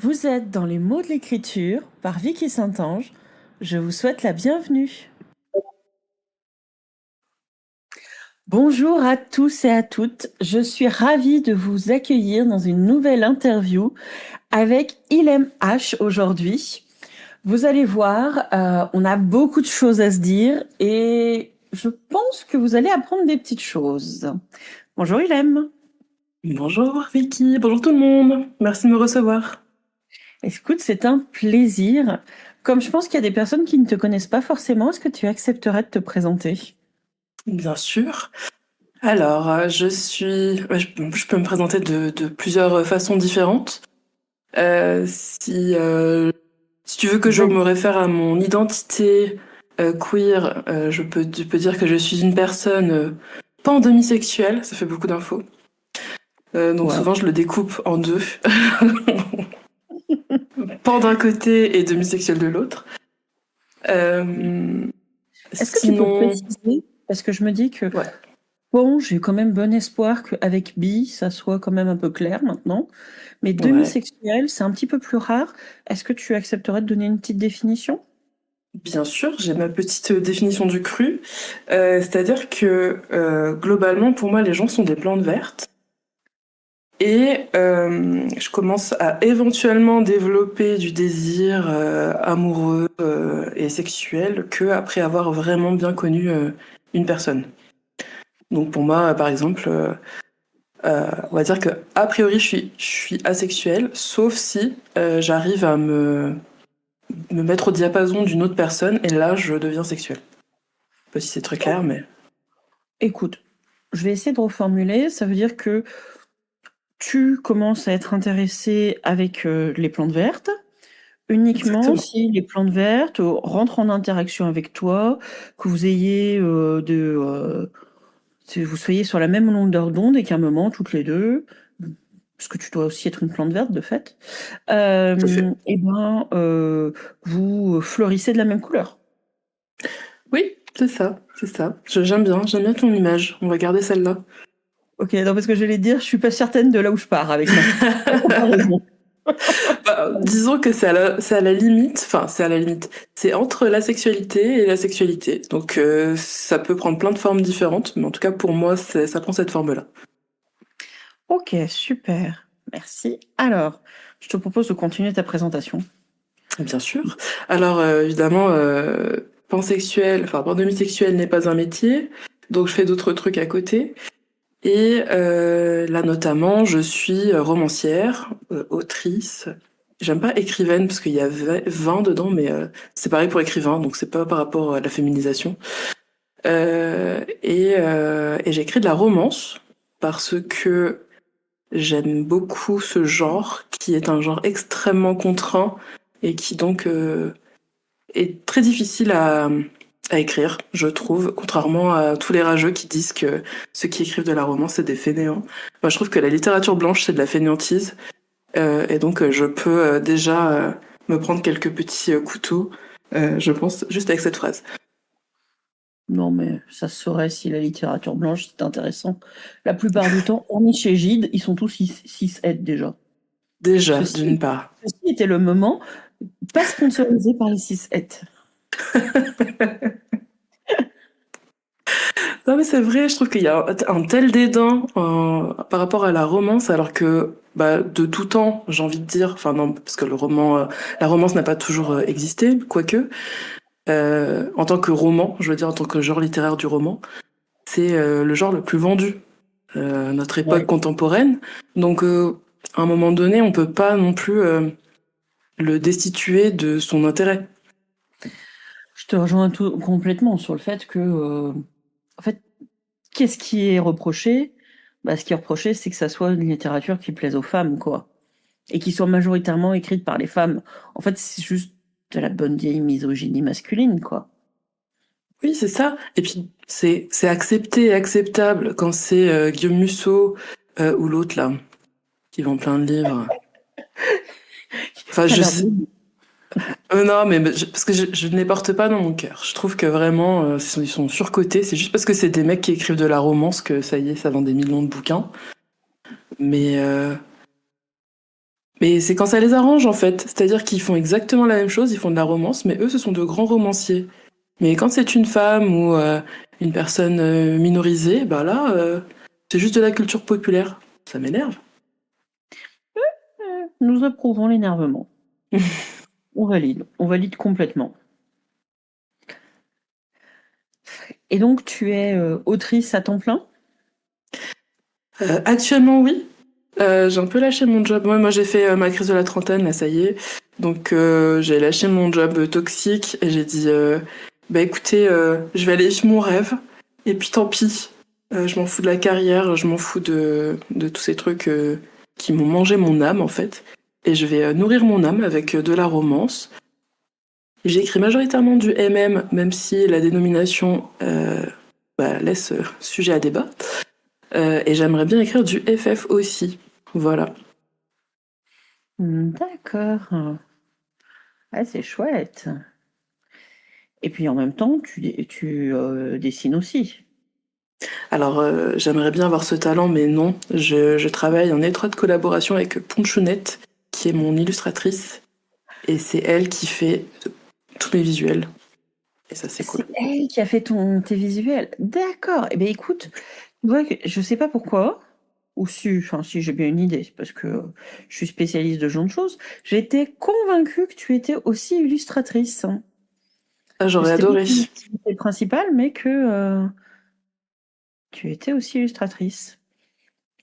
Vous êtes dans les mots de l'écriture par Vicky Saint-Ange. Je vous souhaite la bienvenue. Bonjour à tous et à toutes. Je suis ravie de vous accueillir dans une nouvelle interview avec Ilem H aujourd'hui. Vous allez voir, on a beaucoup de choses à se dire et je pense que vous allez apprendre des petites choses. Bonjour Ilem. Bonjour Vicky, bonjour tout le monde, merci de me recevoir. Écoute, c'est un plaisir. Comme je pense qu'il y a des personnes qui ne te connaissent pas forcément, est-ce que tu accepterais de te présenter ? Bien sûr. Alors, je peux me présenter de plusieurs façons différentes. Si tu veux que je me réfère à mon identité queer, je peux dire que je suis une personne pan demisexuelle, ça fait beaucoup d'infos. Donc Wow. souvent je le découpe en deux. Pan d'un côté et demisexuel de l'autre. Est-ce que tu peux Sinon, préciser, parce que je me dis que, ouais. bon, j'ai quand même bon espoir qu'avec bi, ça soit quand même un peu clair maintenant, mais Ouais. demisexuel, c'est un petit peu plus rare. Est-ce que tu accepterais de donner une petite définition ? Bien sûr, j'ai ma petite définition du cru. C'est-à-dire que globalement, pour moi, les gens sont des plantes vertes. Et je commence à éventuellement développer du désir amoureux et sexuel que après avoir vraiment bien connu une personne. Donc pour moi, par exemple, on va dire que a priori, je suis asexuelle, sauf si j'arrive à me mettre au diapason d'une autre personne et là, je deviens sexuelle. Je sais pas si c'est très clair, mais... Écoute, je vais essayer de reformuler. Ça veut dire que tu commences à être intéressé avec les plantes vertes, uniquement Exactement. si les plantes vertes rentrent en interaction avec toi, que vous ayez vous soyez sur la même longueur d'onde et qu'à un moment, toutes les deux, parce que tu dois aussi être une plante verte de fait, Tout à fait. et ben, vous fleurissez de la même couleur. Oui, c'est ça, c'est ça. J'aime bien ton image. On va garder celle-là. Ok, non, parce que j'allais dire, je suis pas certaine de là où je pars avec ma comparaison. Bah, disons que c'est à la limite, enfin c'est à la limite, c'est entre la sexualité et la sexualité. Donc ça peut prendre plein de formes différentes, mais en tout cas pour moi ça prend cette forme-là. Ok, super, merci. Alors, je te propose de continuer ta présentation. Bien sûr. Alors évidemment, pansexuel, enfin pandemisexuel n'est pas un métier, donc je fais d'autres trucs à côté. Et là notamment, je suis romancière, autrice. J'aime pas écrivaine parce qu'il y a 20 dedans, mais c'est pareil pour écrivain, donc c'est pas par rapport à la féminisation. Et j'écris de la romance parce que j'aime beaucoup ce genre qui est un genre extrêmement contraint et qui donc est très difficile à écrire, je trouve, contrairement à tous les rageux qui disent que ceux qui écrivent de la romance, c'est des fainéants. Moi, je trouve que la littérature blanche, c'est de la fainéantise. Et donc, je peux déjà me prendre quelques petits couteaux, je pense, juste avec cette phrase. Non, mais ça se saurait si la littérature blanche, c'est intéressant. La plupart du temps, hormis chez Gide, ils sont tous cis-het déjà. Déjà, d'une Ceci, part. ceci était le moment, pas sponsorisé par les cis-het. Non, mais c'est vrai, je trouve qu'il y a un tel dédain par rapport à la romance, alors que bah, de tout temps, j'ai envie de dire, enfin non, parce que la romance n'a pas toujours existé, quoique. En tant que roman, je veux dire en tant que genre littéraire du roman, c'est le genre le plus vendu à notre époque Ouais. contemporaine. Donc à un moment donné, on peut pas non plus le destituer de son intérêt. Je te rejoins complètement sur le fait que, en fait, qu'est-ce qui est reproché ? Bah, ce qui est reproché, c'est que ça soit une littérature qui plaise aux femmes, quoi. Et qui soit majoritairement écrite par les femmes. En fait, c'est juste de la bonne vieille misogynie masculine, quoi. Oui, c'est ça. Et puis c'est accepté et acceptable quand c'est Guillaume Musso ou l'autre là qui vend plein de livres. Enfin, T'as je l'air sais. de... Non, mais parce que je ne les porte pas dans mon cœur. Je trouve que vraiment, ils sont surcotés. C'est juste parce que c'est des mecs qui écrivent de la romance que ça y est, ça vend des millions de bouquins. Mais Mais c'est quand ça les arrange en fait. C'est-à-dire qu'ils font exactement la même chose, ils font de la romance, mais eux ce sont de grands romanciers. Mais quand c'est une femme ou une personne minorisée, bah là, c'est juste de la culture populaire. Ça m'énerve. Nous approuvons l'énervement. On valide complètement. Et donc, tu es autrice à temps plein? Actuellement, oui. J'ai un peu lâché mon job. Moi j'ai fait ma crise de la trentaine, là, ça y est. Donc, j'ai lâché mon job toxique et j'ai dit, bah écoutez, je vais aller vivre mon rêve. Et puis tant pis. Je m'en fous de la carrière, je m'en fous de tous ces trucs qui m'ont mangé mon âme, en fait. Et je vais nourrir mon âme avec de la romance. J'ai écrit majoritairement du MM, même si la dénomination laisse sujet à débat. Et j'aimerais bien écrire du FF aussi. Voilà. D'accord. Ah, c'est chouette. Et puis en même temps, tu dessines aussi. Alors, j'aimerais bien avoir ce talent, mais non. Je travaille en étroite collaboration avec Ponchounette, qui est mon illustratrice. Et c'est elle qui fait tous mes visuels. Et ça, c'est cool. C'est elle qui a fait tes visuels. D'accord. Eh bien, écoute, tu vois que je sais pas pourquoi, ou si j'ai bien une idée, parce que je suis spécialiste de ce genre de choses. J'étais convaincue que tu étais aussi illustratrice, hein. Ah, Que j'aurais c'était pas adoré. ton activité principale, mais que tu étais aussi illustratrice.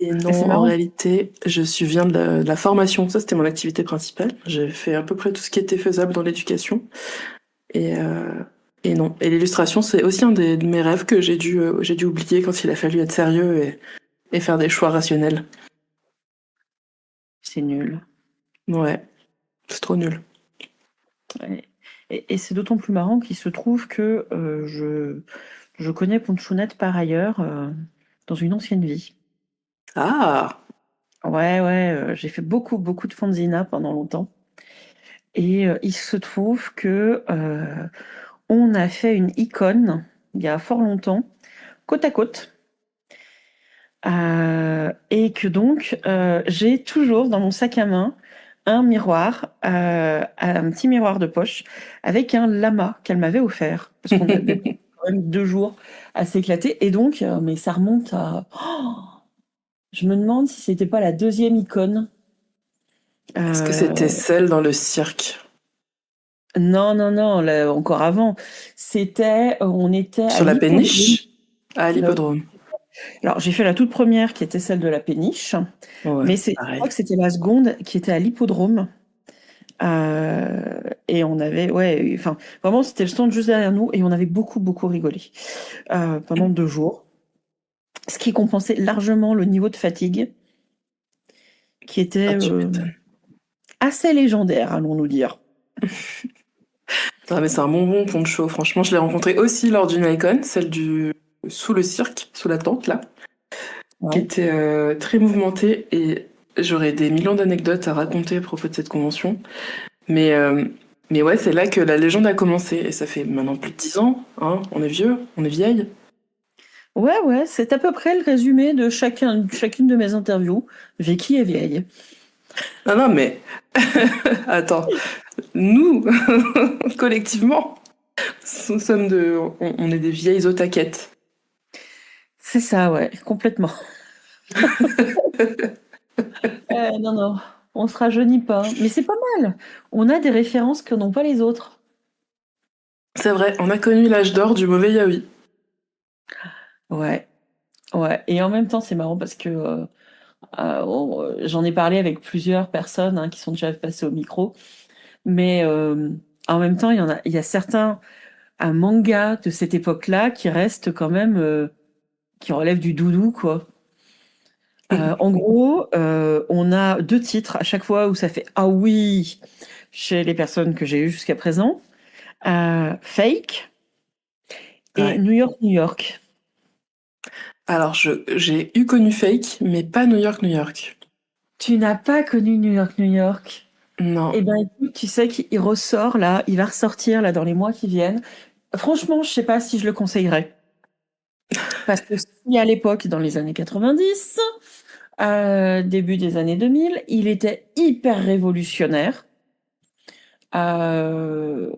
Et Et c'est non, en marrant. réalité, viens de la formation. Ça, c'était mon activité principale. J'ai fait à peu près tout ce qui était faisable dans l'éducation. Et, euh, et non. Et l'illustration, c'est aussi un de mes rêves que j'ai dû oublier quand il a fallu être sérieux et faire des choix rationnels. C'est nul. Ouais, c'est trop nul. Ouais. Et c'est d'autant plus marrant qu'il se trouve que je connais Ponchounette par ailleurs dans une ancienne vie. Ah! Ouais, j'ai fait beaucoup, beaucoup de fanzina pendant longtemps. Et il se trouve que on a fait une icône il y a fort longtemps, côte à côte. Et que donc, j'ai toujours dans mon sac à main un miroir, un petit miroir de poche avec un lama qu'elle m'avait offert. Parce qu'on avait passé quand même 2 jours à s'éclater. Et donc, mais ça remonte à... Oh, je me demande si c'était pas la deuxième icône. Est-ce que c'était Euh, celle dans le cirque? non, non, non, là, encore avant. C'était, on était à Sur la l'hippodrome. péniche? À l'hippodrome. Alors, j'ai fait la toute première qui était celle de la péniche, Ouais, mais je pareil. crois que c'était la seconde qui était à l'hippodrome. Et on avait, ouais, enfin, vraiment, c'était le stand juste derrière nous et on avait beaucoup, beaucoup rigolé pendant 2 jours. Ce qui compensait largement le niveau de fatigue qui Ah, était tu m'étonnes. assez légendaire, allons-nous dire. Ah, mais c'est un bonbon poncho. Franchement, je l'ai rencontré aussi lors d'une icon, celle du sous le cirque, sous la tente là, qui Ouais. était très mouvementée et j'aurais des millions d'anecdotes à raconter à propos de cette convention. Mais mais ouais, c'est là que la légende a commencé et ça fait maintenant plus de 10 ans, hein. On est vieux, on est vieille. Ouais, c'est à peu près le résumé de chacune de mes interviews. Vicky est vieille. Non, non, mais attends, nous, collectivement, on est des vieilles otaquettes. C'est ça, ouais, complètement. Non, non, on se rajeunit pas. Mais c'est pas mal. On a des références que n'ont pas les autres. C'est vrai, on a connu l'âge d'or du mauvais yaoi. Ouais, ouais. Et en même temps, c'est marrant parce que j'en ai parlé avec plusieurs personnes qui sont déjà passées au micro. Mais en même temps, il y a certains mangas de cette époque-là qui restent quand même, qui relèvent du doudou, quoi. En gros, on a 2 titres à chaque fois où ça fait ah oui chez les personnes que j'ai eues jusqu'à présent. Fake et Ouais. New York, New York. Alors, j'ai eu connu Fake, mais pas New York, New York. Tu n'as pas connu New York, New York? Non. Eh ben écoute, tu sais qu'il ressort là, il va ressortir là dans les mois qui viennent. Franchement, je sais pas si je le conseillerais. Parce que si à l'époque, dans les années 90, Début des années 2000. Il était hyper révolutionnaire. Il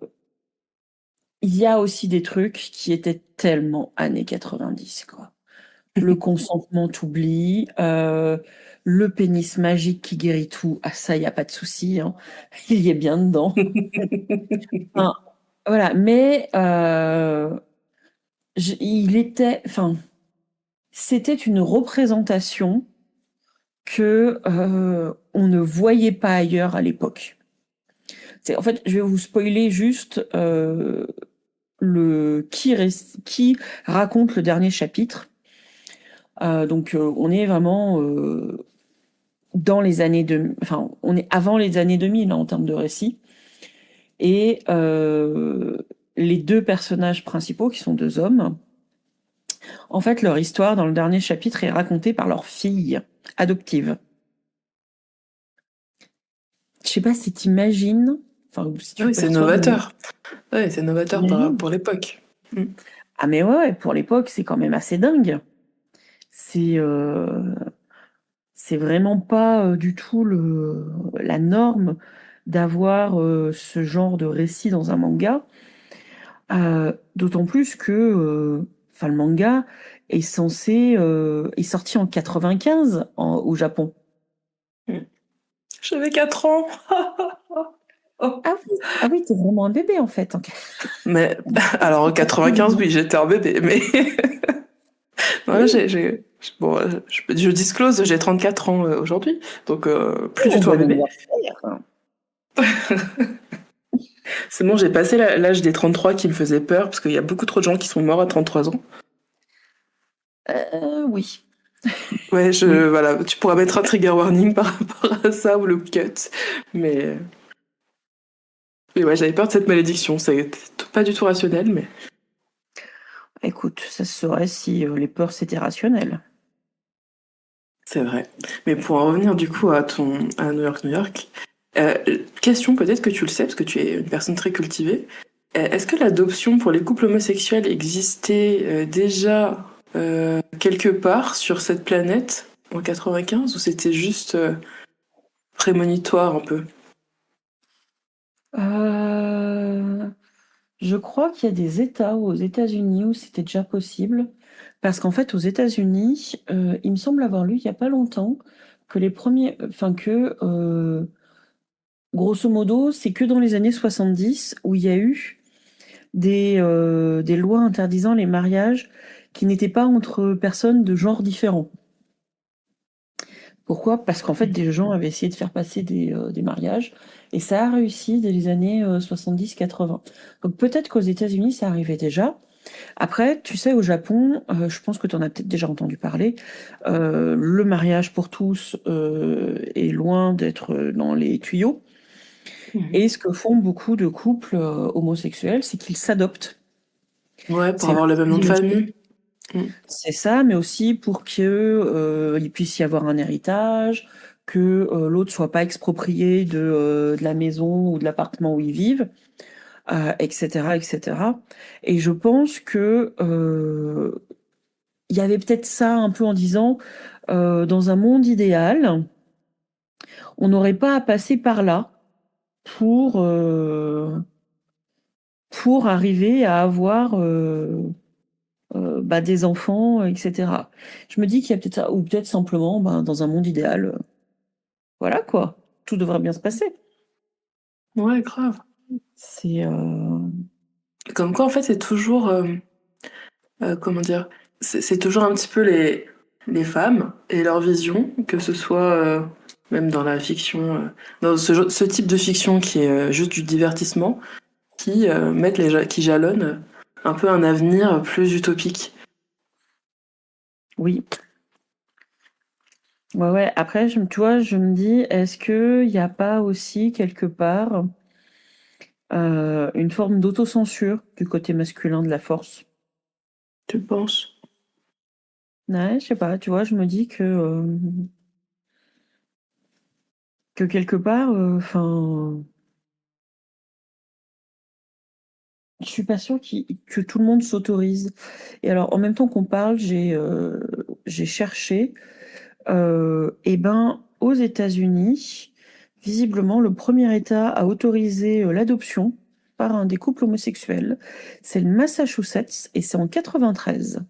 y a aussi des trucs qui étaient tellement années 90, quoi. Le consentement t'oublie, le pénis magique qui guérit tout, ah ça, il y a pas de souci, hein. Il y est bien dedans. Enfin, voilà, mais c'était une représentation que on ne voyait pas ailleurs à l'époque. En fait, je vais vous spoiler juste qui raconte le dernier chapitre. Donc, on est vraiment dans les années enfin, on est avant les années 2000 hein, en termes de récit. Et les deux personnages principaux, qui sont deux hommes, en fait, leur histoire dans le dernier chapitre est racontée par leur fille adoptive. Je sais pas si t'imagines, enfin, si tu Oui, c'est perçois. novateur. Oui, c'est novateur pour l'époque. Ah mais ouais, pour l'époque, c'est quand même assez dingue. C'est vraiment pas du tout la norme d'avoir ce genre de récit dans un manga. D'autant plus que le manga est sorti en 95 au Japon. J'avais 4 ans. Oh. Ah oui, t'es vraiment un bébé en fait. Mais alors en 95, oui, j'étais un bébé, mais voilà, bon, je disclose, j'ai 34 ans aujourd'hui, donc plus du tout un Bon bébé. anniversaire. C'est bon, j'ai passé l'âge des 33 qui me faisait peur, parce qu'il y a beaucoup trop de gens qui sont morts à 33 ans. Oui. Ouais, Oui. voilà, tu pourras mettre un trigger warning par rapport à ça ou le cut, mais ouais, j'avais peur de cette malédiction. C'est pas du tout rationnel, mais Écoute, ça se saurait si les peurs c'était rationnel. c'est vrai. Mais pour en revenir du coup à New York, question peut-être que tu le sais parce que tu es une personne très cultivée. Est-ce que l'adoption pour les couples homosexuels existait déjà quelque part sur cette planète en 95 ou c'était juste prémonitoire un peu? Je crois qu'il y a des États aux États-Unis où c'était déjà possible. Parce qu'en fait, aux États-Unis, il me semble avoir lu il n'y a pas longtemps que grosso modo, c'est que dans les années 70 où il y a eu des lois interdisant les mariages qui n'étaient pas entre personnes de genres différents. Pourquoi? Parce qu'en fait, des gens avaient essayé de faire passer des mariages et ça a réussi dès les années 70-80. Donc peut-être qu'aux États-Unis, ça arrivait déjà. Après, tu sais, au Japon, je pense que tu en as peut-être déjà entendu parler, le mariage pour tous est loin d'être dans les tuyaux. Et ce que font beaucoup de couples homosexuels, c'est qu'ils s'adoptent. Ouais, pour C'est avoir le même nom de famille. c'est ça, mais aussi pour que il puisse y avoir un héritage, que l'autre soit pas exproprié de la maison ou de l'appartement où ils vivent, etc., etc. Et je pense que il y avait peut-être ça un peu en disant, dans un monde idéal, on n'aurait pas à passer par là pour, pour arriver à avoir des enfants, etc. Je me dis qu'il y a peut-être ça, ou peut-être simplement, dans un monde idéal, voilà quoi, tout devrait bien se passer. Ouais, grave. C'est Comme quoi, en fait, c'est toujours, comment dire, c'est toujours un petit peu les femmes et leur vision, que ce soit même dans la fiction, dans ce type de fiction qui est juste du divertissement, qui jalonnent un peu un avenir plus utopique. oui. Ouais, ouais. Après, tu vois, je me dis, est-ce qu'il n'y a pas aussi quelque part une forme d'autocensure du côté masculin de la force? Tu penses? Ouais, je sais pas, tu vois, je me dis que quelque part, je suis pas sûre que tout le monde s'autorise. Et alors, en même temps qu'on parle, j'ai cherché. Et ben, aux États-Unis, visiblement, le premier État à autoriser l'adoption par un des couples homosexuels, c'est le Massachusetts, et c'est en 93.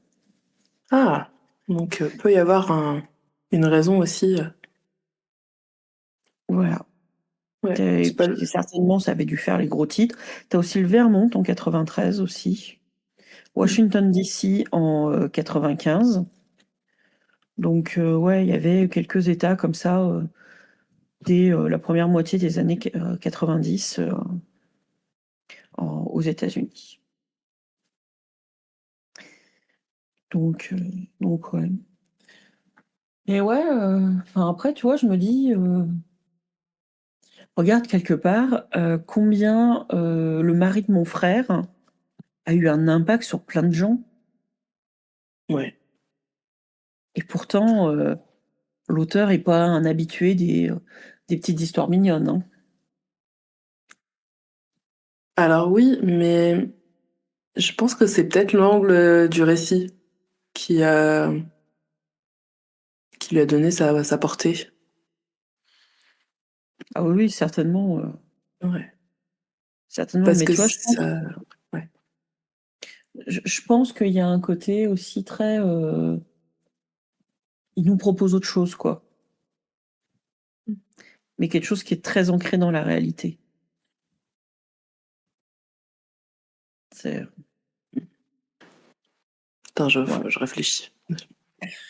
Ah, donc peut y avoir une raison aussi. Voilà. Ouais, Et c'est pas puis, certainement, ça avait dû faire les gros titres. T'as aussi le Vermont en 93 aussi. Washington DC en 95. Donc, ouais, il y avait quelques États comme ça dès la première moitié des années 90 aux États-Unis. Donc, ouais. Et ouais, après, tu vois, je me dis, regarde quelque part, combien le mari de mon frère a eu un impact sur plein de gens. Ouais. Et pourtant, l'auteur n'est pas un habitué des petites histoires mignonnes. Hein. Alors oui, mais je pense que c'est peut-être l'angle du récit qui lui a donné sa portée. Ah oui, certainement. Ouais. Certainement. Parce Mais que tu vois, ça. Ouais. je pense qu'il y a un côté aussi très... il nous propose autre chose, quoi. Mais quelque chose qui est très ancré dans la réalité. C'est... Attends, Ouais. je réfléchis.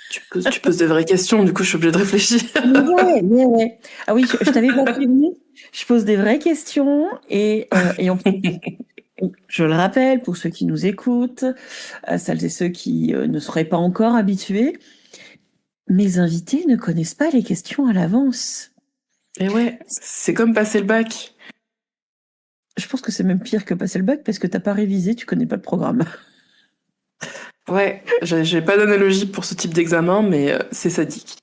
Tu poses des vraies questions, du coup je suis obligée de réfléchir. Ouais. Ah oui, je t'avais pas prévenu. Je pose des vraies questions et en plus, je le rappelle pour ceux qui nous écoutent, celles et ceux qui ne seraient pas encore habitués, mes invités ne connaissent pas les questions à l'avance. Et ouais, c'est comme passer le bac. Je pense que c'est même pire que passer le bac parce que t'as pas révisé, tu connais pas le programme. Ouais, j'ai pas d'analogie pour ce type d'examen, mais c'est sadique.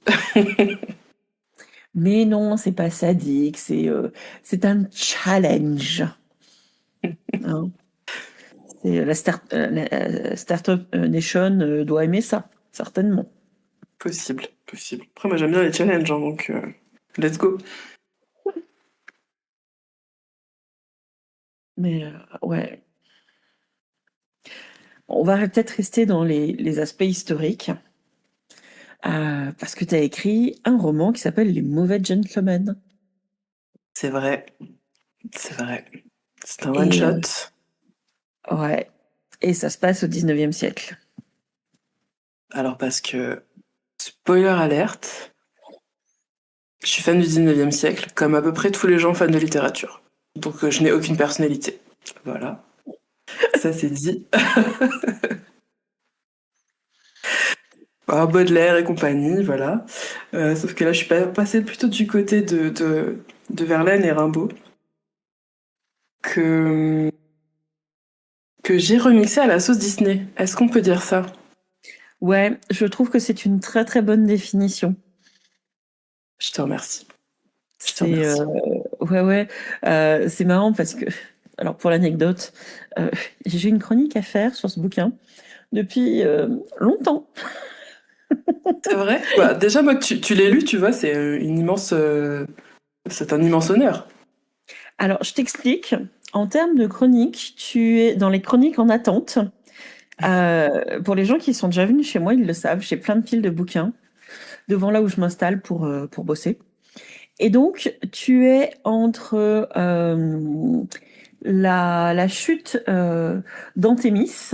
Mais non, c'est pas sadique, c'est un challenge. Hein. La Startup Nation doit aimer ça, certainement. Possible. Après, moi j'aime bien les challenges, hein, donc let's go. Mais ouais. On va peut-être rester dans les aspects historiques. Parce que tu as écrit un roman qui s'appelle Les Mauvais Gentlemen. C'est vrai. C'est un Et one-shot. ouais. Et ça se passe au 19e siècle. Alors parce que, spoiler alerte, je suis fan du 19e siècle, comme à peu près tous les gens fans de littérature. Donc je n'ai aucune personnalité. Voilà. Ça c'est dit. Baudelaire et compagnie, voilà. Sauf que là, je suis passée plutôt du côté de Verlaine et Rimbaud, que, que j'ai remixé à la sauce Disney. Est-ce qu'on peut dire ça? Ouais, je trouve que c'est une très très bonne définition. Je te remercie. C'est ouais, c'est marrant parce que, alors pour l'anecdote, j'ai une chronique à faire sur ce bouquin depuis longtemps. C'est vrai? Bah, déjà, moi, que tu l'aies lu, tu vois, c'est c'est un immense honneur. Alors, je t'explique. En termes de chronique, tu es dans les chroniques en attente. Pour les gens qui sont déjà venus chez moi, ils le savent, j'ai plein de piles de bouquins devant là où je m'installe pour bosser. Et donc, tu es entre la chute d'Anthémis.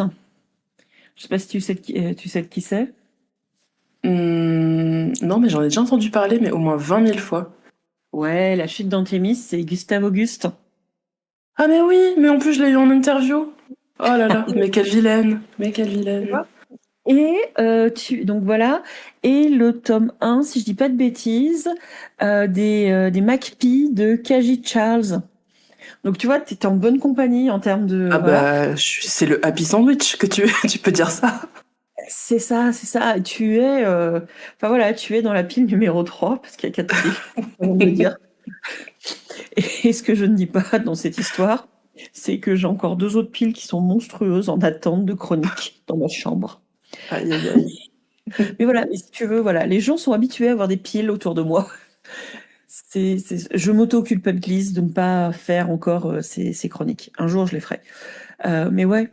Je sais pas si tu sais de qui c'est. Non, mais j'en ai déjà entendu parler, mais au moins 20 000 fois. Ouais, la chute d'Anthémis, c'est Gustave Auguste. Ah, mais oui, mais en plus, je l'ai eu en interview. Oh là là, mais quelle vilaine, mais quelle Tu vilaine. vois. Et donc voilà. Et le tome 1, si je dis pas de bêtises, des Macpie de Kajit Charles. Donc tu vois, tu es en bonne compagnie en termes de... Ah Voilà. bah, c'est le happy sandwich que tu peux dire ça. C'est ça, c'est ça. Tu es... Enfin voilà, tu es dans la pile numéro 3, parce qu'il y a 4 piles, on de le dire. Et ce que je ne dis pas dans cette histoire, c'est que j'ai encore 2 autres piles qui sont monstrueuses en attente de chronique dans ma chambre. Aïe, aïe, aïe. Mais voilà, et si tu veux, voilà, les gens sont habitués à avoir des piles autour de moi. Je m'auto-culpabilise de ne pas faire encore ces chroniques. Un jour, je les ferai. Mais ouais.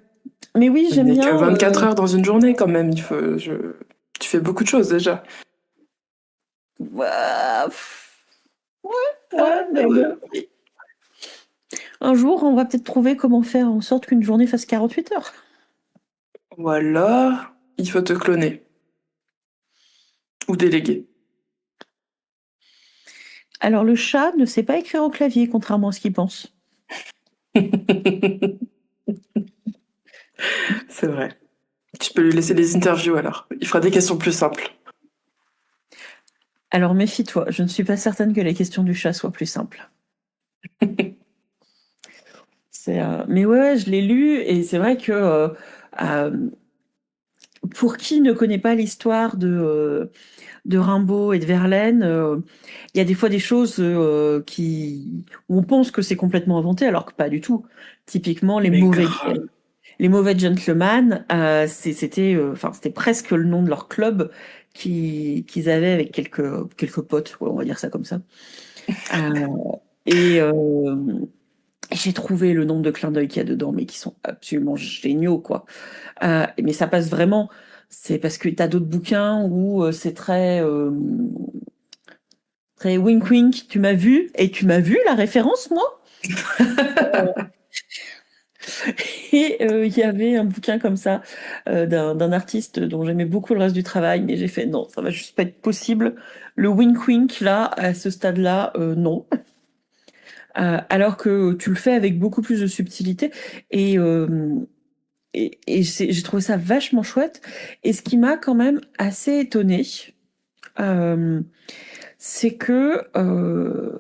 Mais oui, Il j'aime n'est que bien. 24 heures dans une journée quand même. Tu fais beaucoup de choses déjà. Ouah, pff, Ah, ouais, mais bon. oui. Un jour, on va peut-être trouver comment faire en sorte qu'une journée fasse 48 heures. Ou alors, il faut te cloner. Ou déléguer. Alors, le chat ne sait pas écrire au clavier, contrairement à ce qu'il pense. C'est vrai. Tu peux lui laisser des interviews alors. Il fera des questions plus simples. Alors, méfie-toi, je ne suis pas certaine que les questions du chat soient plus simples. Mais ouais, je l'ai lu, et c'est vrai que pour qui ne connaît pas l'histoire de Rimbaud et de Verlaine, il y a des fois des choses où on pense que c'est complètement inventé, alors que pas du tout. Typiquement, Mais grave. les mauvais gentlemen, c'était presque le nom de leur club qu'ils avaient avec quelques potes, ouais, on va dire ça comme ça. Euh, et j'ai trouvé le nombre de clins d'œil qu'il y a dedans, mais qui sont absolument géniaux, quoi. Mais ça passe vraiment. C'est parce que tu as d'autres bouquins où c'est très wink wink. Tu m'as vu, et tu m'as vu la référence, moi. Et il y avait un bouquin comme ça d'un artiste dont j'aimais beaucoup le reste du travail, mais j'ai fait non, ça va juste pas être possible. Le wink wink là, à ce stade-là, non. Alors que tu le fais avec beaucoup plus de subtilité, et j'ai trouvé ça vachement chouette. Et ce qui m'a quand même assez étonnée, c'est que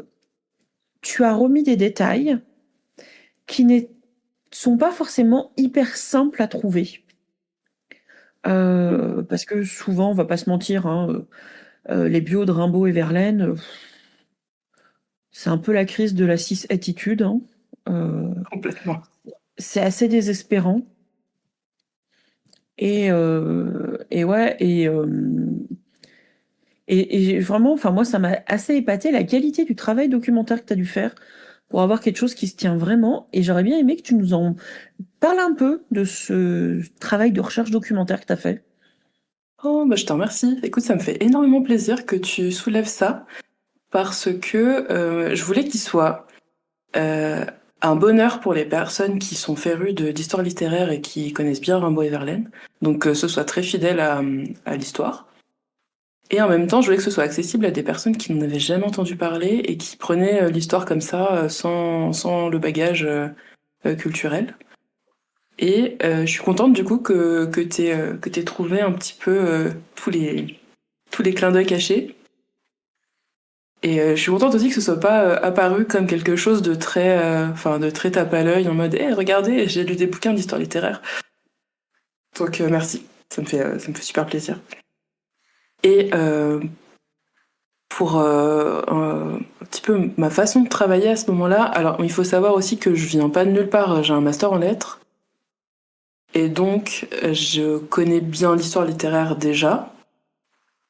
tu as remis des détails qui ne sont pas forcément hyper simples à trouver. Parce que souvent, on va pas se mentir, hein, les bios de Rimbaud et Verlaine, c'est un peu la crise de la cis-attitude, hein. Complètement. C'est assez désespérant. Et ouais, et vraiment, enfin moi, ça m'a assez épaté la qualité du travail documentaire que tu as dû faire pour avoir quelque chose qui se tient vraiment. Et j'aurais bien aimé que tu nous en parles un peu de ce travail de recherche documentaire que tu as fait. Oh, bah, je te remercie. Écoute, ça me fait énormément plaisir que tu soulèves ça parce que je voulais qu'il soit euh, un bonheur pour les personnes qui sont férues d'histoire littéraire et qui connaissent bien Rimbaud et Verlaine. Donc que ce soit très fidèle à l'histoire. Et en même temps, je voulais que ce soit accessible à des personnes qui n'en avaient jamais entendu parler et qui prenaient l'histoire comme ça, sans le bagage culturel. Et je suis contente du coup que t'aies trouvé un petit peu tous les clins d'œil cachés. Et je suis contente aussi que ce soit pas apparu comme quelque chose de très tape à l'œil en mode, regardez, j'ai lu des bouquins d'histoire littéraire. Donc merci, ça me fait super plaisir. Et pour un petit peu ma façon de travailler à ce moment-là, alors il faut savoir aussi que je viens pas de nulle part, j'ai un master en lettres. Et donc, je connais bien l'histoire littéraire déjà,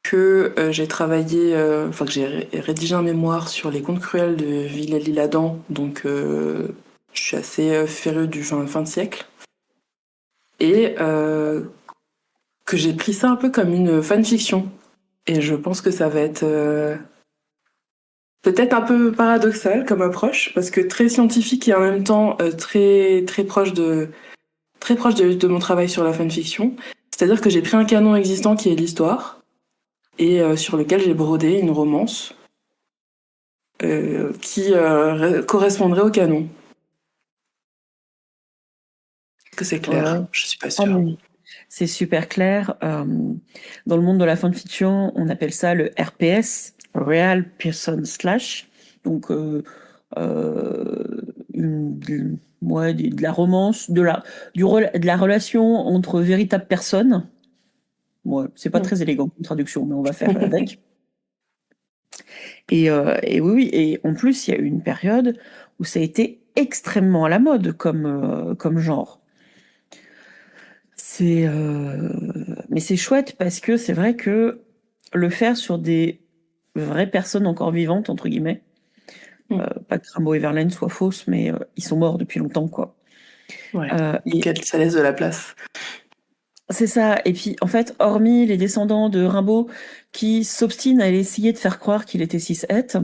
que j'ai travaillé, que j'ai rédigé un mémoire sur les contes cruels de Villèle-l'Isle-Adam, donc je suis assez férue du fin de siècle. Et que j'ai pris ça un peu comme une fanfiction. Et je pense que ça va être peut-être un peu paradoxal comme approche, parce que très scientifique et en même temps très proche de mon travail sur la fanfiction. C'est-à-dire que j'ai pris un canon existant qui est l'histoire, et sur lequel j'ai brodé une romance qui correspondrait au canon. Est-ce que c'est Ouais. clair? Je suis pas Ah, sûre. mais c'est super clair. Dans le monde de la fanfiction, on appelle ça le RPS, Real Person Slash. Donc, ouais, de la romance, de la relation entre véritables personnes. Ouais, c'est pas très élégant comme traduction, mais on va faire avec. Et oui, oui, et en plus, il y a eu une période où ça a été extrêmement à la mode comme genre. Mais Mais c'est chouette parce que c'est vrai que le faire sur des vraies personnes encore vivantes, entre guillemets, pas que Rimbaud et Verlaine soient fausses, mais ils sont morts depuis longtemps, quoi. Ouais. Et Ça laisse de la place. c'est ça. Et puis, en fait, hormis les descendants de Rimbaud qui s'obstinent à essayer de faire croire qu'il était cis-het,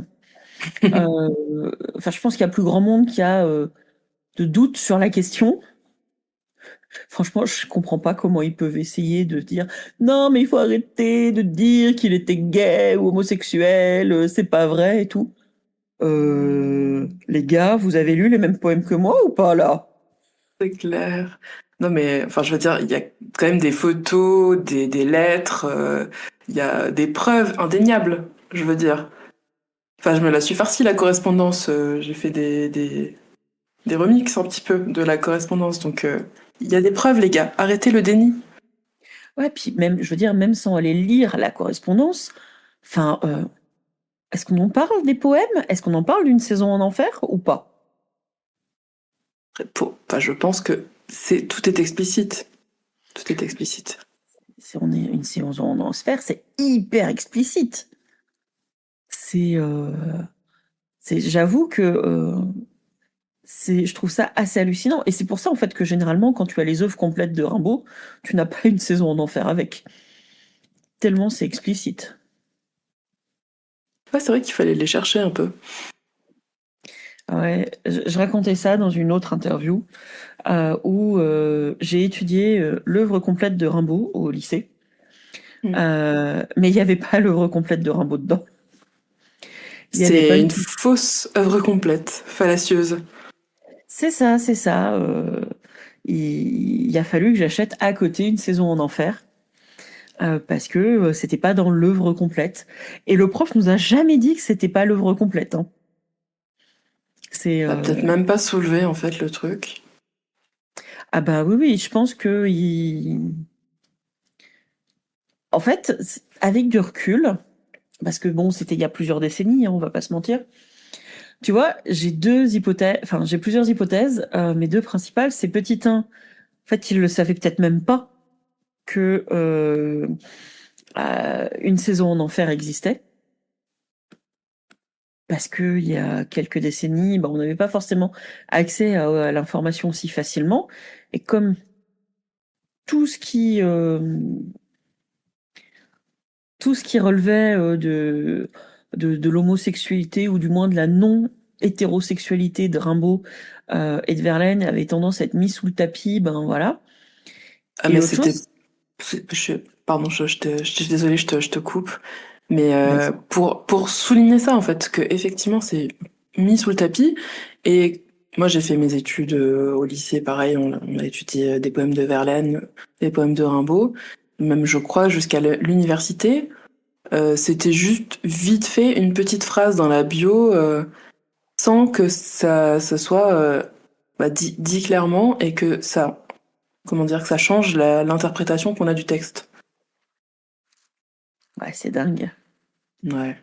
je pense qu'il y a plus grand monde qui a de doutes sur la question. Franchement, je comprends pas comment ils peuvent essayer de dire non, mais il faut arrêter de dire qu'il était gay ou homosexuel, c'est pas vrai et tout. Les gars, vous avez lu les mêmes poèmes que moi ou pas là? C'est clair. Non, mais enfin, je veux dire, il y a quand même des photos, des lettres, il y a des preuves indéniables, je veux dire. Enfin, je me la suis farcie, la correspondance. J'ai fait des remixes un petit peu de la correspondance. Donc, il y a des preuves, les gars. Arrêtez le déni. Ouais, puis même, je veux dire, même sans aller lire la correspondance, enfin, est-ce qu'on en parle des poèmes? Est-ce qu'on en parle d'une saison en enfer ou pas? Enfin, je pense que tout est explicite. Tout est explicite. Si on est une saison en enfer, c'est hyper explicite. J'avoue que je trouve ça assez hallucinant. Et c'est pour ça, en fait, que généralement, quand tu as les œuvres complètes de Rimbaud, tu n'as pas une saison en enfer avec. Tellement c'est explicite. Ouais, c'est vrai qu'il fallait les chercher un peu. Ouais, je racontais ça dans une autre interview où j'ai étudié l'œuvre complète de Rimbaud au lycée. Mais il n'y avait pas l'œuvre complète de Rimbaud dedans. Il y avait pas C'est une... une fausse œuvre complète, fallacieuse. C'est ça, c'est ça. Il a fallu que j'achète à côté une saison en enfer parce que c'était pas dans l'œuvre complète. Et le prof nous a jamais dit que c'était pas l'œuvre complète. Hein. C'est Peut-être même pas soulevé, en fait, le truc. ah bah oui, oui, je pense que en fait, avec du recul, parce que bon, c'était il y a plusieurs décennies, hein, on va pas se mentir. Tu vois, j'ai j'ai plusieurs hypothèses. Mes deux principales, c'est petit 1. En fait, il le savait peut-être même pas que une saison en enfer existait. Parce que il y a quelques décennies, on n'avait pas forcément accès à l'information aussi facilement. Et comme tout ce qui relevait de l'homosexualité ou du moins de la non-hétérosexualité de Rimbaud et de Verlaine avait tendance à être mis sous le tapis, ben voilà. Ah, Et mais l'autre c'était. chose, Pardon, je suis désolée, je te coupe. Mais vas-y. pour souligner ça, en fait, que effectivement c'est mis sous le tapis. Et moi, j'ai fait mes études au lycée, pareil, on a étudié des poèmes de Verlaine, des poèmes de Rimbaud, même je crois jusqu'à l'université. C'était juste vite fait une petite phrase dans la bio, sans que ça soit dit clairement et que ça, comment dire, que ça change l'interprétation qu'on a du texte. Ouais, c'est dingue. Ouais.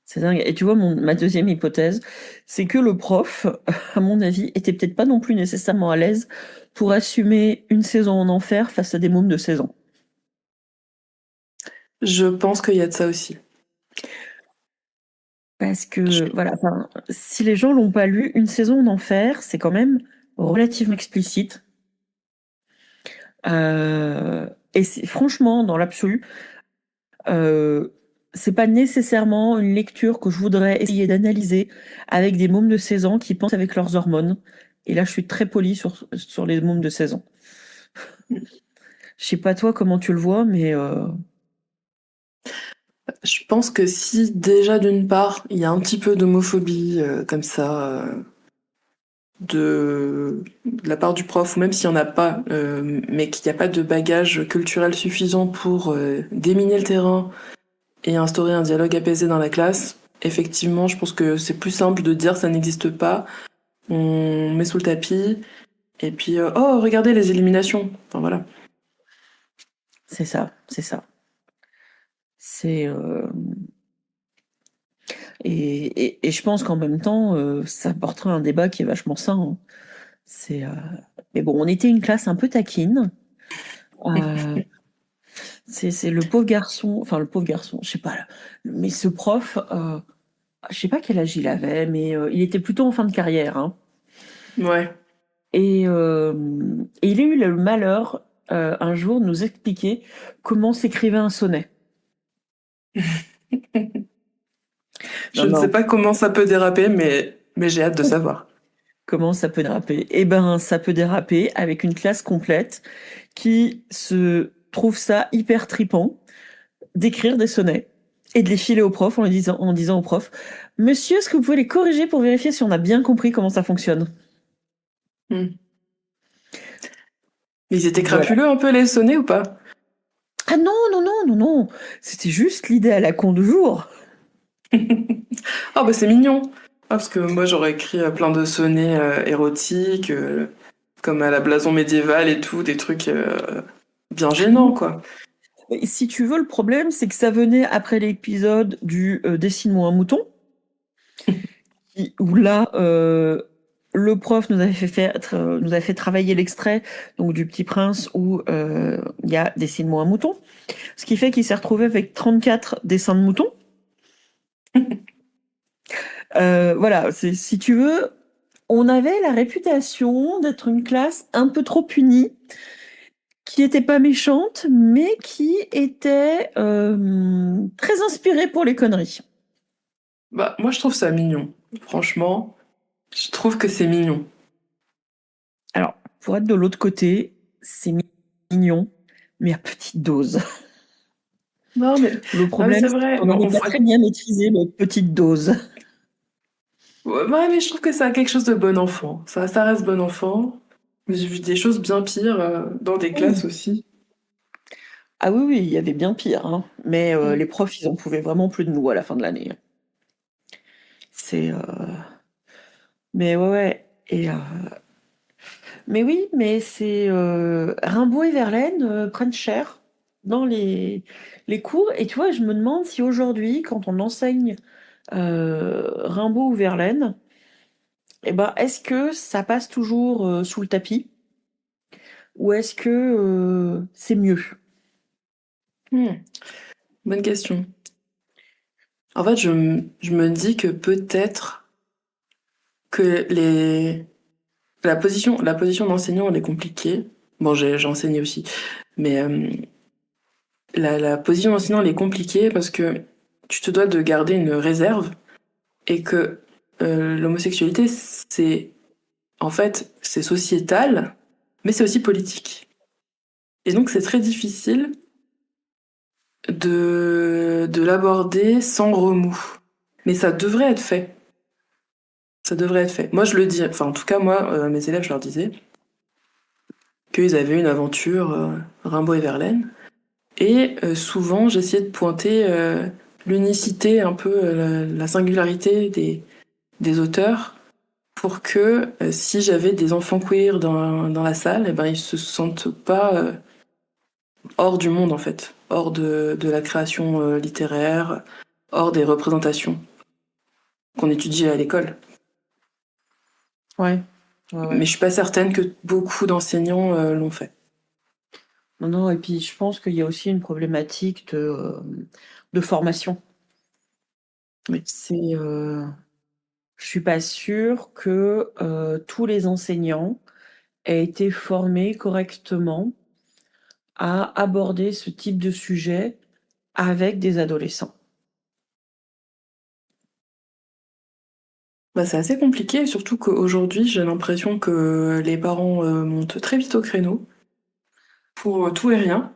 C'est dingue. Et tu vois, ma deuxième hypothèse, c'est que le prof, à mon avis, était peut-être pas non plus nécessairement à l'aise pour assumer une saison en enfer face à des mômes de 16 ans. Je pense qu'il y a de ça aussi. Parce que, voilà, si les gens l'ont pas lu, une saison en enfer, c'est quand même relativement explicite. Et franchement, dans l'absolu, c'est pas nécessairement une lecture que je voudrais essayer d'analyser avec des mômes de 16 ans qui pensent avec leurs hormones. Et là, je suis très polie sur les mômes de 16 ans. Je sais pas toi comment tu le vois, mais Je pense que si déjà d'une part il y a un petit peu d'homophobie comme ça de la part du prof, ou même s'il n'y en a pas, mais qu'il n'y a pas de bagage culturel suffisant pour déminer le terrain et instaurer un dialogue apaisé dans la classe, effectivement, je pense que c'est plus simple de dire ça n'existe pas, on met sous le tapis, et puis oh regardez les éliminations. Enfin voilà. c'est ça, c'est ça. C'est et je pense qu'en même temps, ça portera un débat qui est vachement sain. Hein. Mais bon, on était une classe un peu taquine. Euh, C'est le pauvre garçon, enfin le pauvre garçon, je sais pas, mais ce prof, je sais pas quel âge il avait, mais il était plutôt en fin de carrière, hein. Ouais. Et il a eu le malheur, un jour, de nous expliquer comment s'écrivait un sonnet. Je Non, ne sais non, pas comment ça peut déraper, mais j'ai hâte de savoir. comment ça peut déraper? Eh ben, ça peut déraper avec une classe complète qui se trouve ça hyper tripant d'écrire des sonnets et de les filer au prof en disant au prof: «Monsieur, est-ce que vous pouvez les corriger pour vérifier si on a bien compris comment ça fonctionne?» Hmm. Ils étaient Voilà. crapuleux un peu les sonnets ou pas? Ah non, non, non, non, non, c'était juste l'idée à la con du jour. Ah bah c'est mignon. Ah, parce que moi j'aurais écrit plein de sonnets érotiques, comme à la blason médiévale et tout, des trucs bien gênants quoi. Et si tu veux, le problème, c'est que ça venait après l'épisode du Dessine-moi un mouton, où là, le prof nous avait fait travailler l'extrait donc du Petit Prince où il y a Dessine-moi un mouton, ce qui fait qu'il s'est retrouvé avec 34 dessins de moutons. Voilà, si tu veux, on avait la réputation d'être une classe un peu trop unie, qui était pas méchante, mais qui était très inspirée pour les conneries. Bah moi je trouve ça mignon. Franchement, je trouve que c'est mignon. Alors, pour être de l'autre côté, c'est mignon, mais à petite dose. Non Le mais problème, c'est c'est vrai. qu'on n'avait pas très bien maîtrisé notre petite dose. Ouais, mais je trouve que ça a quelque chose de bon enfant. Ça reste bon enfant. Mais j'ai vu des choses bien pires dans des classes Oui. aussi. Ah oui, oui, il y avait bien pire, hein. Mais Mm. les profs, ils en pouvaient vraiment plus de nous à la fin de l'année. C'est, mais ouais, ouais. Mais oui, mais c'est Rimbaud et Verlaine prennent cher dans les cours. Et tu vois, je me demande si aujourd'hui, quand on enseigne Rimbaud ou Verlaine, eh ben, est-ce que ça passe toujours sous le tapis ou est-ce que c'est mieux? Mm. Bonne question. En fait, je me dis que peut-être que la position d'enseignant, elle est compliquée. Bon, j'ai enseigné aussi. Mais la position d'enseignant, elle est compliquée parce que tu te dois de garder une réserve et que l'homosexualité, en fait, c'est sociétal, mais c'est aussi politique. Et donc, c'est très difficile de l'aborder sans remous. Mais ça devrait être fait. Ça devrait être fait. Moi, je le dis, enfin, en tout cas, moi, mes élèves, je leur disais qu'ils avaient une aventure Rimbaud et Verlaine. Et souvent, j'essayais de pointer l'unicité, un peu la singularité des auteurs pour que si j'avais des enfants queer dans la salle, eh ben, ils se sentent pas hors du monde, en fait, hors de la création littéraire, hors des représentations qu'on étudie à l'école. Ouais, ouais, Mais ouais. je suis pas certaine que beaucoup d'enseignants l'ont fait. Non, non, et puis je pense qu'il y a aussi une problématique de formation. Oui. C'est, je suis pas sûre que tous les enseignants aient été formés correctement à aborder ce type de sujet avec des adolescents. Bah, c'est assez compliqué, surtout qu'aujourd'hui, j'ai l'impression que les parents montent très vite au créneau pour tout et rien,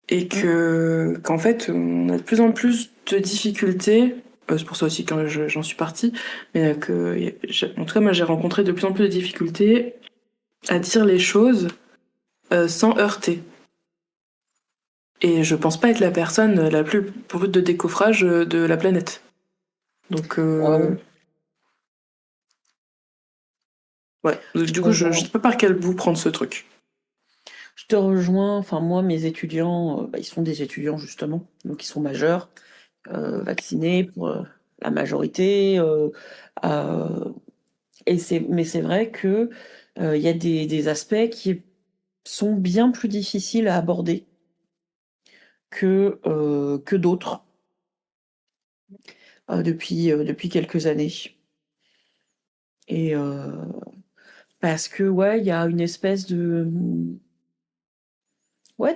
et Mmh. qu'en fait, on a de plus en plus de difficultés. C'est pour ça aussi que j'en suis partie, mais en tout cas, moi, j'ai rencontré de plus en plus de difficultés à dire les choses sans heurter. Et je pense pas être la personne la plus brute de décoffrage de la planète. Donc, Ah ouais, ouais. Donc, je du te coup, je rejoins. sais pas par quel bout prendre ce truc. Je te rejoins. Enfin, moi, mes étudiants, bah, ils sont des étudiants justement, donc ils sont majeurs, vaccinés pour la majorité. Mais c'est vrai que il y a des aspects qui sont bien plus difficiles à aborder que d'autres depuis quelques années. Et parce que ouais, il y a une espèce de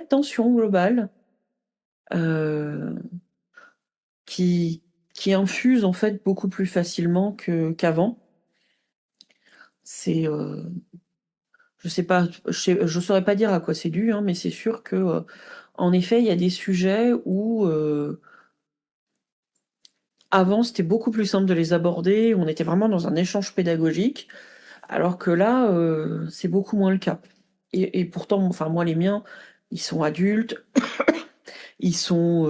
tension globale euh, qui infuse en fait beaucoup plus facilement qu'avant. C'est je sais pas, je saurais pas dire à quoi c'est dû, hein, mais c'est sûr que en effet, il y a des sujets où avant c'était beaucoup plus simple de les aborder, on était vraiment dans un échange pédagogique, alors que là, c'est beaucoup moins le cas. Et pourtant, enfin moi les miens, ils sont adultes, ils sont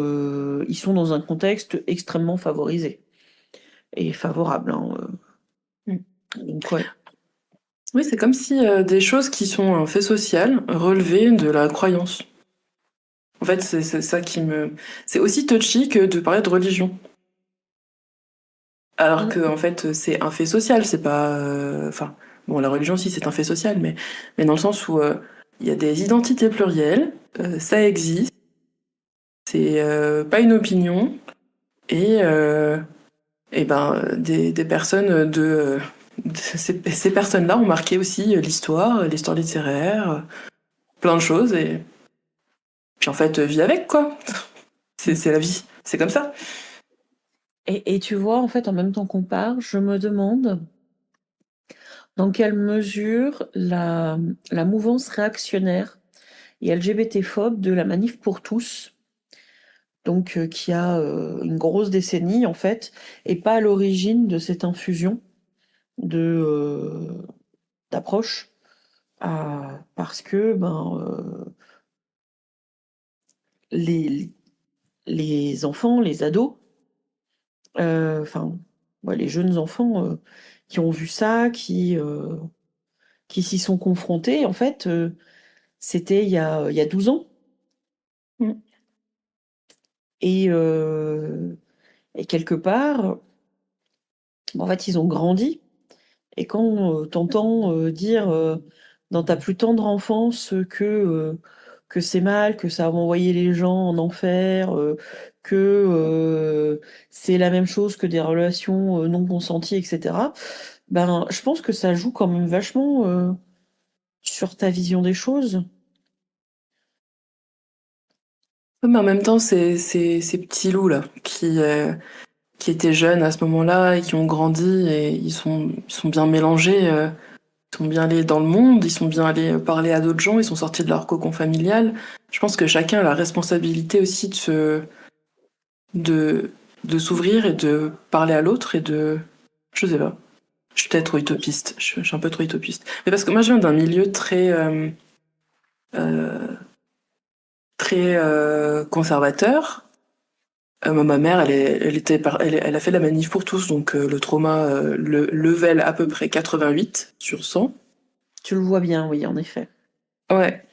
dans un contexte extrêmement favorisé et favorable, hein. Donc ouais. Oui, c'est comme si des choses qui sont un fait social relevaient de la croyance. En fait, c'est ça qui me... C'est aussi touchy que de parler de religion. Alors que, en fait, c'est un fait social, c'est pas... Enfin, bon, la religion aussi, c'est un fait social, mais dans le sens où il y a des identités plurielles, ça existe, c'est pas une opinion, et, et ben, des personnes ces personnes-là ont marqué aussi l'histoire littéraire, plein de choses, et puis en fait, vis avec, quoi. C'est la vie, c'est comme ça. Et tu vois, en fait, en même temps qu'on parle, je me demande dans quelle mesure la mouvance réactionnaire et LGBT-phobe de la Manif pour tous, donc qui a une grosse décennie en fait, est pas à l'origine de cette infusion de d'approche, parce que les, les enfants, les ados, enfin ouais, les jeunes enfants qui ont vu ça, qui s'y sont confrontés, en fait, c'était il y a 12 ans. Mm. Et, et quelque part, en fait, ils ont grandi. Et quand t'entends dire dans ta plus tendre enfance que c'est mal, que ça va envoyer les gens en enfer, que c'est la même chose que des relations non consenties, etc. Ben, je pense que ça joue quand même vachement sur ta vision des choses. Mais en même temps, ces petits loups là qui étaient jeunes à ce moment-là et qui ont grandi et ils sont bien mélangés, ils sont bien allés dans le monde, ils sont bien allés parler à d'autres gens, ils sont sortis de leur cocon familial. Je pense que chacun a la responsabilité aussi de, de s'ouvrir et de parler à l'autre et de, je sais pas. Je suis peut-être trop utopiste, je suis un peu trop utopiste. Mais parce que moi je viens d'un milieu euh, très conservateur. Ma mère, elle a fait la manif pour tous, donc le trauma le level à peu près 88 sur 100. Tu le vois bien, oui, en effet. Ouais.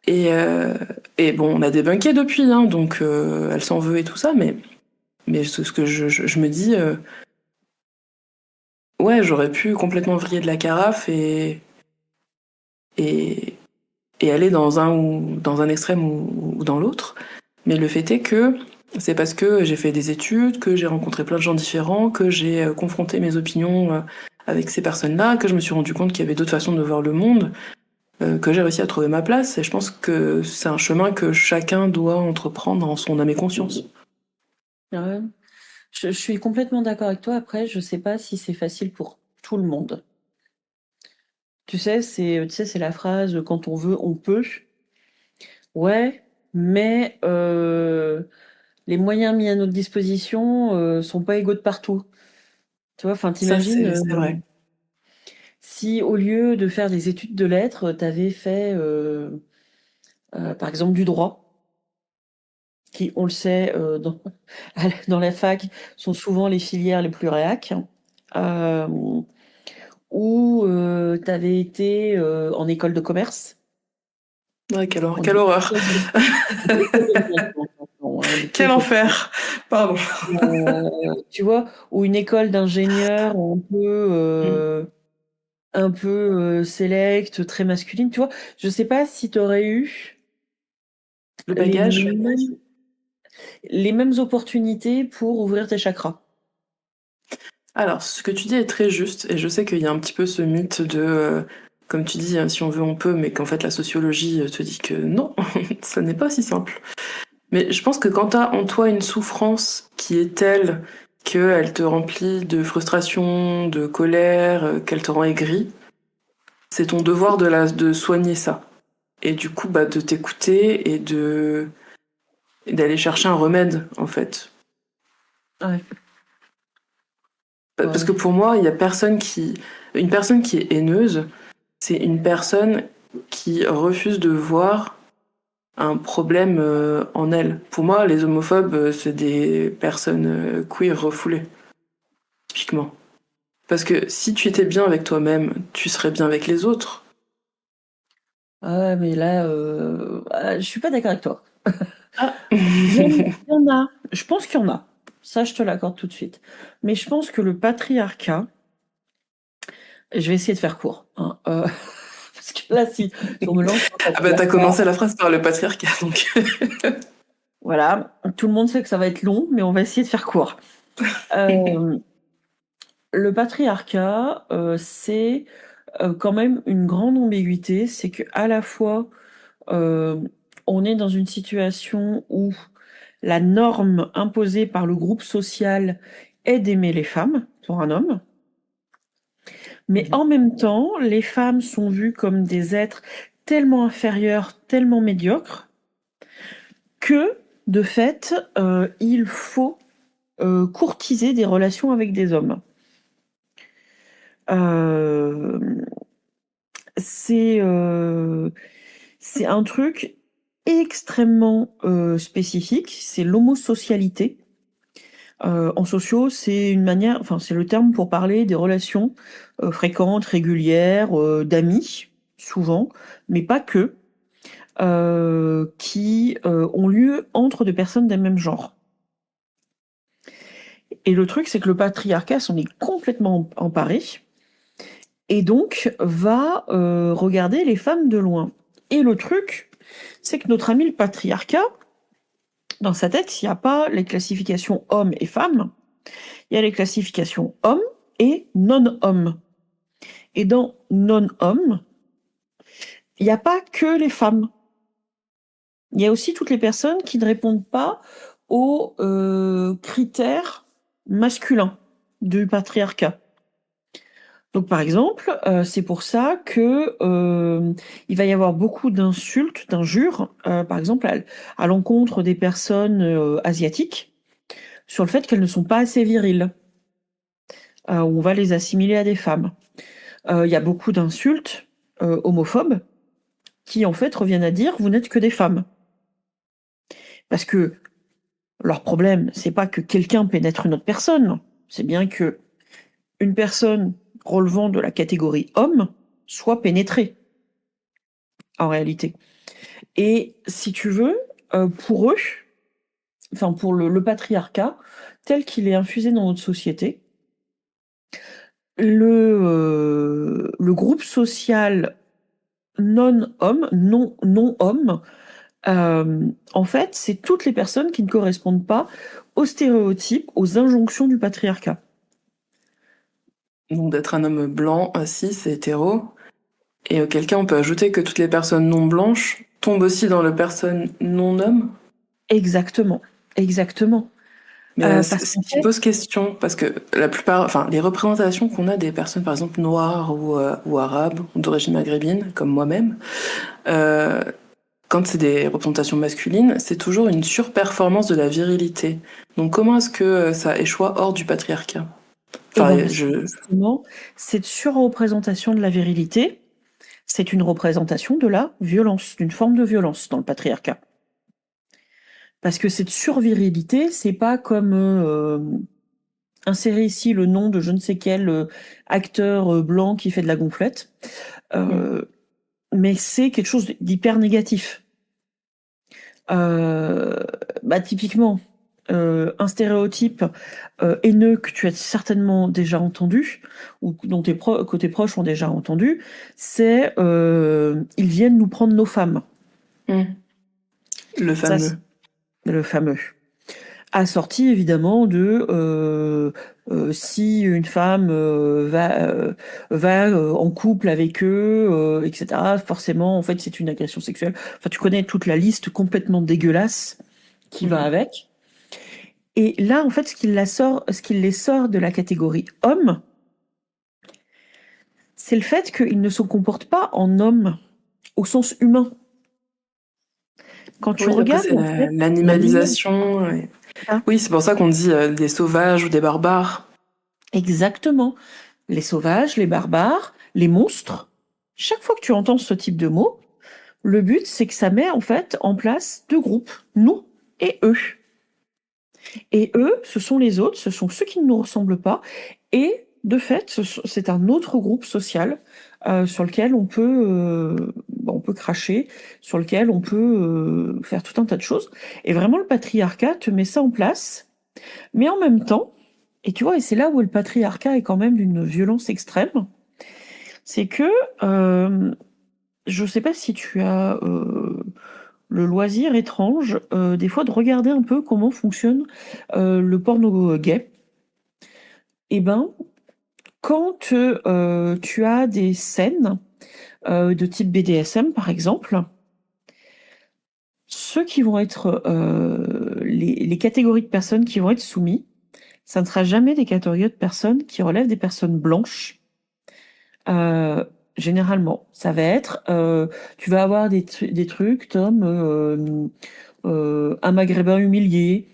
Et, euh, et bon, on a débunké depuis, hein, donc elle s'en veut et tout ça, mais ce que je me dis, ouais, j'aurais pu complètement vriller de la carafe et, et aller dans un extrême ou dans l'autre. Mais le fait est que c'est parce que j'ai fait des études, que j'ai rencontré plein de gens différents, que j'ai confronté mes opinions avec ces personnes-là, que je me suis rendu compte qu'il y avait d'autres façons de voir le monde, que j'ai réussi à trouver ma place. Et je pense que c'est un chemin que chacun doit entreprendre en son âme et conscience. Ouais. Je suis complètement d'accord avec toi. Après, je sais pas si c'est facile pour tout le monde. Tu sais, c'est la phrase quand on veut, on peut. Ouais, mais les moyens mis à notre disposition sont pas égaux de partout. Tu vois, enfin, Ça, t'imagines c'est vrai. si au lieu de faire des études de lettres, t'avais fait, par exemple, du droit, qui, on le sait, dans la fac, sont souvent les filières les plus réac. Euh, ou t'avais été en école de commerce. Ouais, On quelle dit horreur. école de management maintenant, hein, du coup, Quel enfer. Pardon. tu vois, ou une école d'ingénieur Mm. un peu select, très masculine, tu vois. Je sais pas si tu aurais eu Le les bagage. mêmes. les mêmes opportunités pour ouvrir tes chakras. Alors, ce que tu dis est très juste, et je sais qu'il y a un petit peu ce mythe de, comme tu dis, si on veut, on peut, mais qu'en fait la sociologie te dit que non, ça n'est pas si simple. Mais je pense que quand t'as en toi une souffrance qui est telle qu'elle te remplit de frustration, de colère, qu'elle te rend aigri, c'est ton devoir de soigner ça. Et du coup, bah, de t'écouter et d'aller chercher un remède, en fait. Ouais. Parce que pour moi, il y a une personne qui est haineuse, c'est une personne qui refuse de voir un problème en elle. Pour moi, les homophobes, c'est des personnes queer refoulées, typiquement. Parce que si tu étais bien avec toi-même, tu serais bien avec les autres. Ah, mais là, je suis pas d'accord avec toi. Ah. Il y en a, je pense qu'il y en a. Ça, je te l'accorde tout de suite. Mais je pense que le patriarcat, je vais essayer de faire court, hein, parce que là, si on me lance sur le Ah bah t'as patriarcat, commencé la phrase par le patriarcat, donc. voilà, tout le monde sait que ça va être long, mais on va essayer de faire court. Le patriarcat, c'est quand même une grande ambiguïté, c'est que à la fois, on est dans une situation où la norme imposée par le groupe social est d'aimer les femmes pour un homme, mais en même temps, les femmes sont vues comme des êtres tellement inférieurs, tellement médiocres, que de fait, il faut courtiser des relations avec des hommes. Euh, c'est un truc extrêmement spécifique, c'est l'homosocialité. En sociaux, c'est une manière, enfin c'est le terme pour parler des relations fréquentes, régulières, d'amis, souvent, mais pas que, qui ont lieu entre deux personnes d'un même genre. Et le truc, c'est que le patriarcat s'en est complètement emparé, et donc va regarder les femmes de loin. Et le truc, c'est que notre ami le patriarcat, dans sa tête, il n'y a pas les classifications hommes et femmes, il y a les classifications hommes et non-hommes. Et dans non-hommes, il n'y a pas que les femmes. Il y a aussi toutes les personnes qui ne répondent pas aux critères masculins du patriarcat. Donc par exemple, c'est pour ça que il va y avoir beaucoup d'insultes, d'injures, par exemple à l'encontre des personnes asiatiques, sur le fait qu'elles ne sont pas assez viriles. On va les assimiler à des femmes. Il y a beaucoup d'insultes homophobes qui en fait reviennent à dire vous n'êtes que des femmes. Parce que leur problème, c'est pas que quelqu'un pénètre une autre personne, c'est bien que une personne relevant de la catégorie homme soit pénétrée, en réalité. Et si tu veux, pour eux, enfin pour le patriarcat, tel qu'il est infusé dans notre société, le groupe social non-homme, non-homme, en fait, c'est toutes les personnes qui ne correspondent pas aux stéréotypes, aux injonctions du patriarcat. Donc d'être un homme blanc, cis et hétéro. Et auquel cas, on peut ajouter que toutes les personnes non blanches tombent aussi dans le personne non homme. Exactement, exactement. Mais Parce ce qu'en qui fait, pose question, parce que la plupart, enfin, les représentations qu'on a des personnes, par exemple, noires ou arabes, ou d'origine maghrébine, comme moi-même, quand c'est des représentations masculines, c'est toujours une surperformance de la virilité. Donc comment est-ce que ça échoue hors du patriarcat? eh Enfin, ben, justement, cette surreprésentation de la virilité, c'est une représentation de la violence, d'une forme de violence dans le patriarcat. Parce que cette survirilité, c'est pas comme insérer ici le nom de je ne sais quel acteur blanc qui fait de la gonflette, mais c'est quelque chose d'hyper négatif. Typiquement, un stéréotype haineux que tu as certainement déjà entendu, ou dont que tes proches ont déjà entendu, c'est ils viennent nous prendre nos femmes. Le Ça, fameux. le fameux. assorti évidemment de si une femme va en couple avec eux, etc. Forcément, en fait, c'est une agression sexuelle. Enfin, tu connais toute la liste complètement dégueulasse qui va avec. Et là, en fait, ce qui les sort de la catégorie homme, c'est le fait qu'ils ne se comportent pas en homme au sens humain. Quand tu Oui, après, regardes, c'est en fait, l'animalisation. Ouais. Ah, Oui, c'est pour ça qu'on dit des sauvages ou des barbares. exactement. Les sauvages, les barbares, les monstres. Chaque fois que tu entends ce type de mot, le but, c'est que ça met en fait en place deux groupes, nous et eux. Et eux, ce sont les autres, ce sont ceux qui ne nous ressemblent pas. Et de fait, c'est un autre groupe social sur lequel on peut cracher, sur lequel on peut faire tout un tas de choses. Et vraiment, le patriarcat te met ça en place. Mais en même temps, et tu vois, et c'est là où le patriarcat est quand même d'une violence extrême, c'est que je ne sais pas si tu as le loisir étrange, des fois, de regarder un peu comment fonctionne le porno gay. Eh ben, quand tu as des scènes de type BDSM, par exemple, ceux qui vont être les catégories de personnes qui vont être soumises, ça ne sera jamais des catégories de personnes qui relèvent des personnes blanches. Généralement, ça va être, tu vas avoir des trucs comme un maghrébin humilié,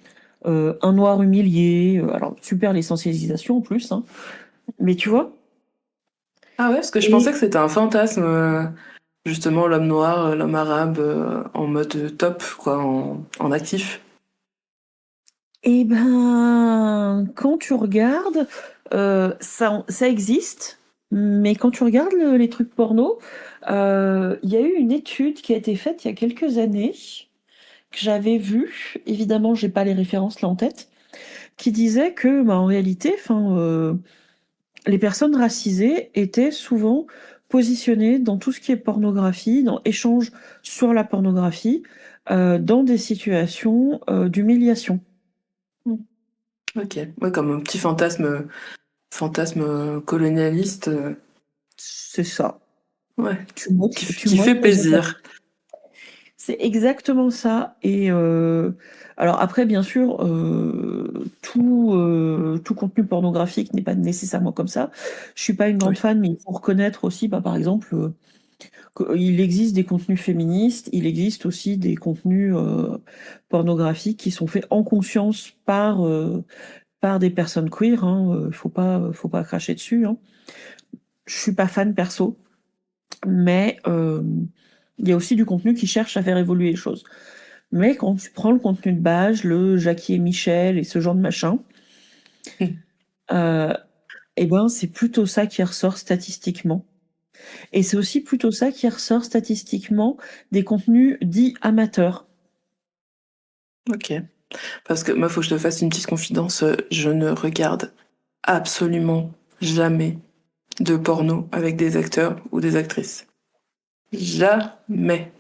un noir humilié, alors super l'essentialisation en plus, hein, mais tu vois. Ah ouais, parce que je Et, pensais que c'était un fantasme, justement, l'homme noir, l'homme arabe, en mode top, quoi, en actif. et ben, quand tu regardes, ça existe, mais quand tu regardes les trucs porno, il y a eu une étude qui a été faite il y a quelques années que j'avais vue. Évidemment, j'ai pas les références là en tête, qui disait que, bah, en réalité, les personnes racisées étaient souvent positionnées dans tout ce qui est pornographie, dans échange sur la pornographie, dans des situations d'humiliation. Ok, ouais, comme un petit fantasme colonialiste, C'est ça. ouais, Tu qui fait montres aux autres. plaisir. C'est exactement ça. Et alors après, bien sûr, tout contenu pornographique n'est pas nécessairement comme ça. Je suis pas une grande Oui. fan, mais il faut reconnaître aussi, bah, par exemple, qu'il existe des contenus féministes, il existe aussi des contenus pornographiques qui sont faits en conscience par des personnes queer. Hein, faut pas cracher dessus. Hein. Je suis pas fan perso, mais il y a aussi du contenu qui cherche à faire évoluer les choses. Mais quand tu prends le contenu de base, le Jackie et Michel et ce genre de machin, euh, eh ben c'est plutôt ça qui ressort statistiquement. Et c'est aussi plutôt ça qui ressort statistiquement des contenus dits amateurs. Ok. Parce que moi, faut que je te fasse une petite confidence. Je ne regarde absolument jamais de porno avec des acteurs ou des actrices. Jamais.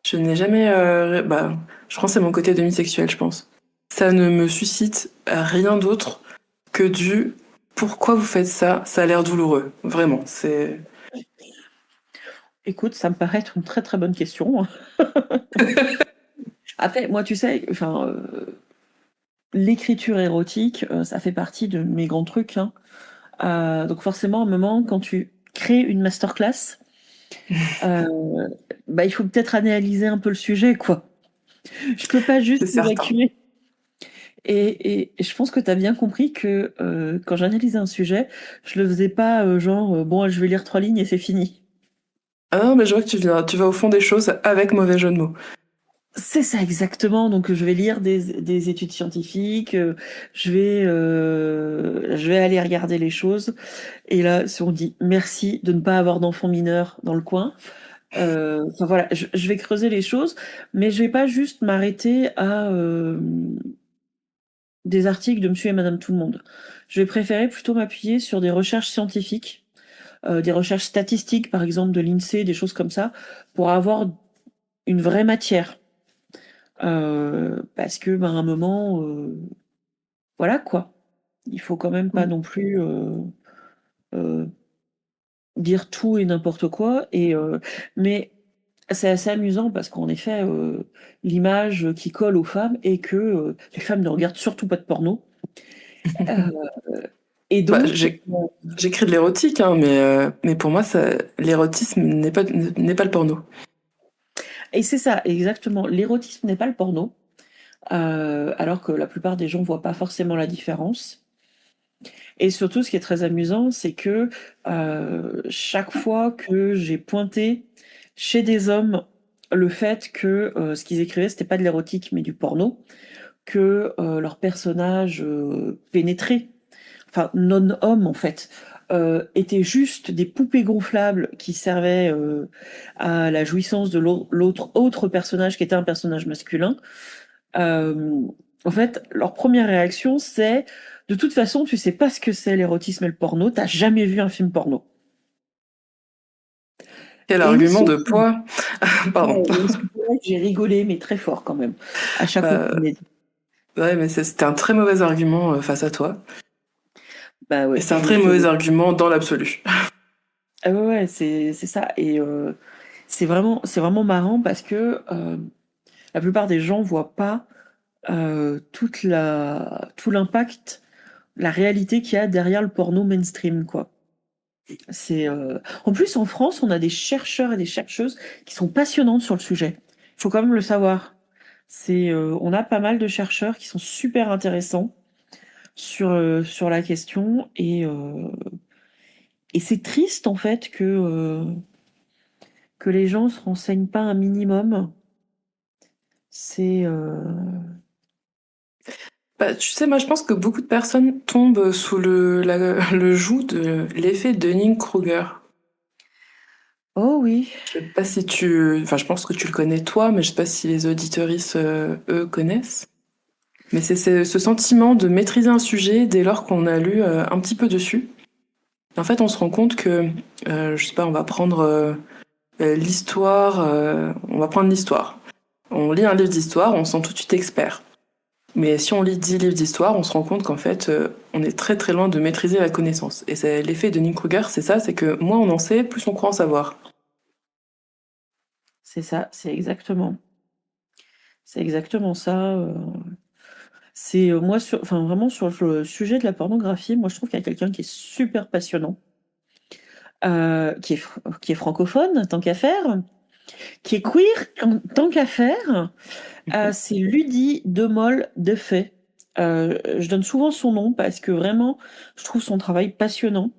Je n'ai jamais. Bah, je pense que c'est mon côté demisexuel, je pense. Ça ne me suscite rien d'autre que du pourquoi vous faites ça? Ça a l'air douloureux. Vraiment. C'est. Écoute, ça me paraît être une très très bonne question. Après, moi, tu sais, enfin, l'écriture érotique, ça fait partie de mes grands trucs. Hein. Donc forcément, à un moment, quand tu crées une masterclass, euh, bah, il faut peut-être analyser un peu le sujet, quoi. Je peux pas C'est juste certain. évacuer. Et je pense que tu as bien compris que quand j'analysais un sujet, je le faisais pas genre, bon, je vais lire 3 lignes et c'est fini. Ah non, mais je vois que tu vas au fond des choses avec mauvais jeu de mots. C'est ça exactement. Donc je vais lire des études scientifiques, je vais aller regarder les choses. Et là, si on dit merci de ne pas avoir d'enfants mineurs dans le coin. Enfin voilà, je vais creuser les choses, mais je vais pas juste m'arrêter à des articles de Monsieur et Madame Tout le Monde. Je vais préférer plutôt m'appuyer sur des recherches scientifiques, des recherches statistiques, par exemple de l'INSEE, des choses comme ça, pour avoir une vraie matière. parce que, ben, à un moment, voilà quoi. Il faut quand même pas Mmh. non plus, dire tout et n'importe quoi mais c'est assez amusant parce qu'en effet, l'image qui colle aux femmes est que, les femmes ne regardent surtout pas de porno, heu et Bah, donc j'écris de l'érotique, hein, mais pour moi, l'érotisme n'est pas le porno. et c'est ça, exactement. L'érotisme n'est pas le porno, alors que la plupart des gens voient pas forcément la différence et surtout ce qui est très amusant, c'est que, chaque fois que j'ai pointé chez des hommes le fait que, ce qu'ils écrivaient, c'était pas de l'érotique mais du porno, que, leurs personnages, pénétrés, enfin non-hommes en fait, étaient juste des poupées gonflables qui servaient, à la jouissance de l'autre autre personnage qui était un personnage masculin. En fait, leur première réaction, c'est: «De toute façon, tu sais pas ce que c'est l'érotisme et le porno, tu as jamais vu un film porno» Quel et il se argument de poids! Pardon. ouais, il se pourrait que j'ai rigolé, mais très fort quand même, à chaque fois Bah, qu'il me l'a dit. ouais, mais c'était un très mauvais argument, face à toi Bah et ouais, c'est un je très mauvais faisais argument dans l'absolu. ah ouais, ouais, c'est ça et c'est vraiment marrant parce que, la plupart des gens voient pas, tout l'impact, la réalité qu'il y a derrière le porno mainstream, quoi. En plus, en France, on a des chercheurs et des chercheuses qui sont passionnantes sur le sujet. Il faut quand même le savoir. On a pas mal de chercheurs qui sont super intéressants sur la question et c'est triste, en fait, que les gens se renseignent pas un minimum. C'est, Bah, tu sais, moi, je pense que beaucoup de personnes tombent sous le joug de l'effet Dunning-Kruger. oh oui, Je sais pas si enfin, je pense que tu le connais toi, mais je sais pas si les auditoristes, eux, connaissent. Mais c'est ce sentiment de maîtriser un sujet dès lors qu'on a lu un petit peu dessus. En fait, on se rend compte que, je sais pas, on va prendre l'histoire, on va prendre l'histoire. On lit un livre d'histoire, on se sent tout de suite expert. Mais si on lit 10 livres d'histoire, on se rend compte qu'en fait, on est très très loin de maîtriser la connaissance. Et c'est l'effet de Dunning-Kruger, c'est ça, c'est que moins on en sait, plus on croit en savoir. c'est ça, c'est exactement ça, moi enfin vraiment sur le sujet de la pornographie, moi je trouve qu'il y a quelqu'un qui est super passionnant, qui est francophone tant qu'à faire, qui est queer tant qu'à faire, Mhm. c'est Ludie Demol Defay. Je donne souvent son nom parce que vraiment je trouve son travail passionnant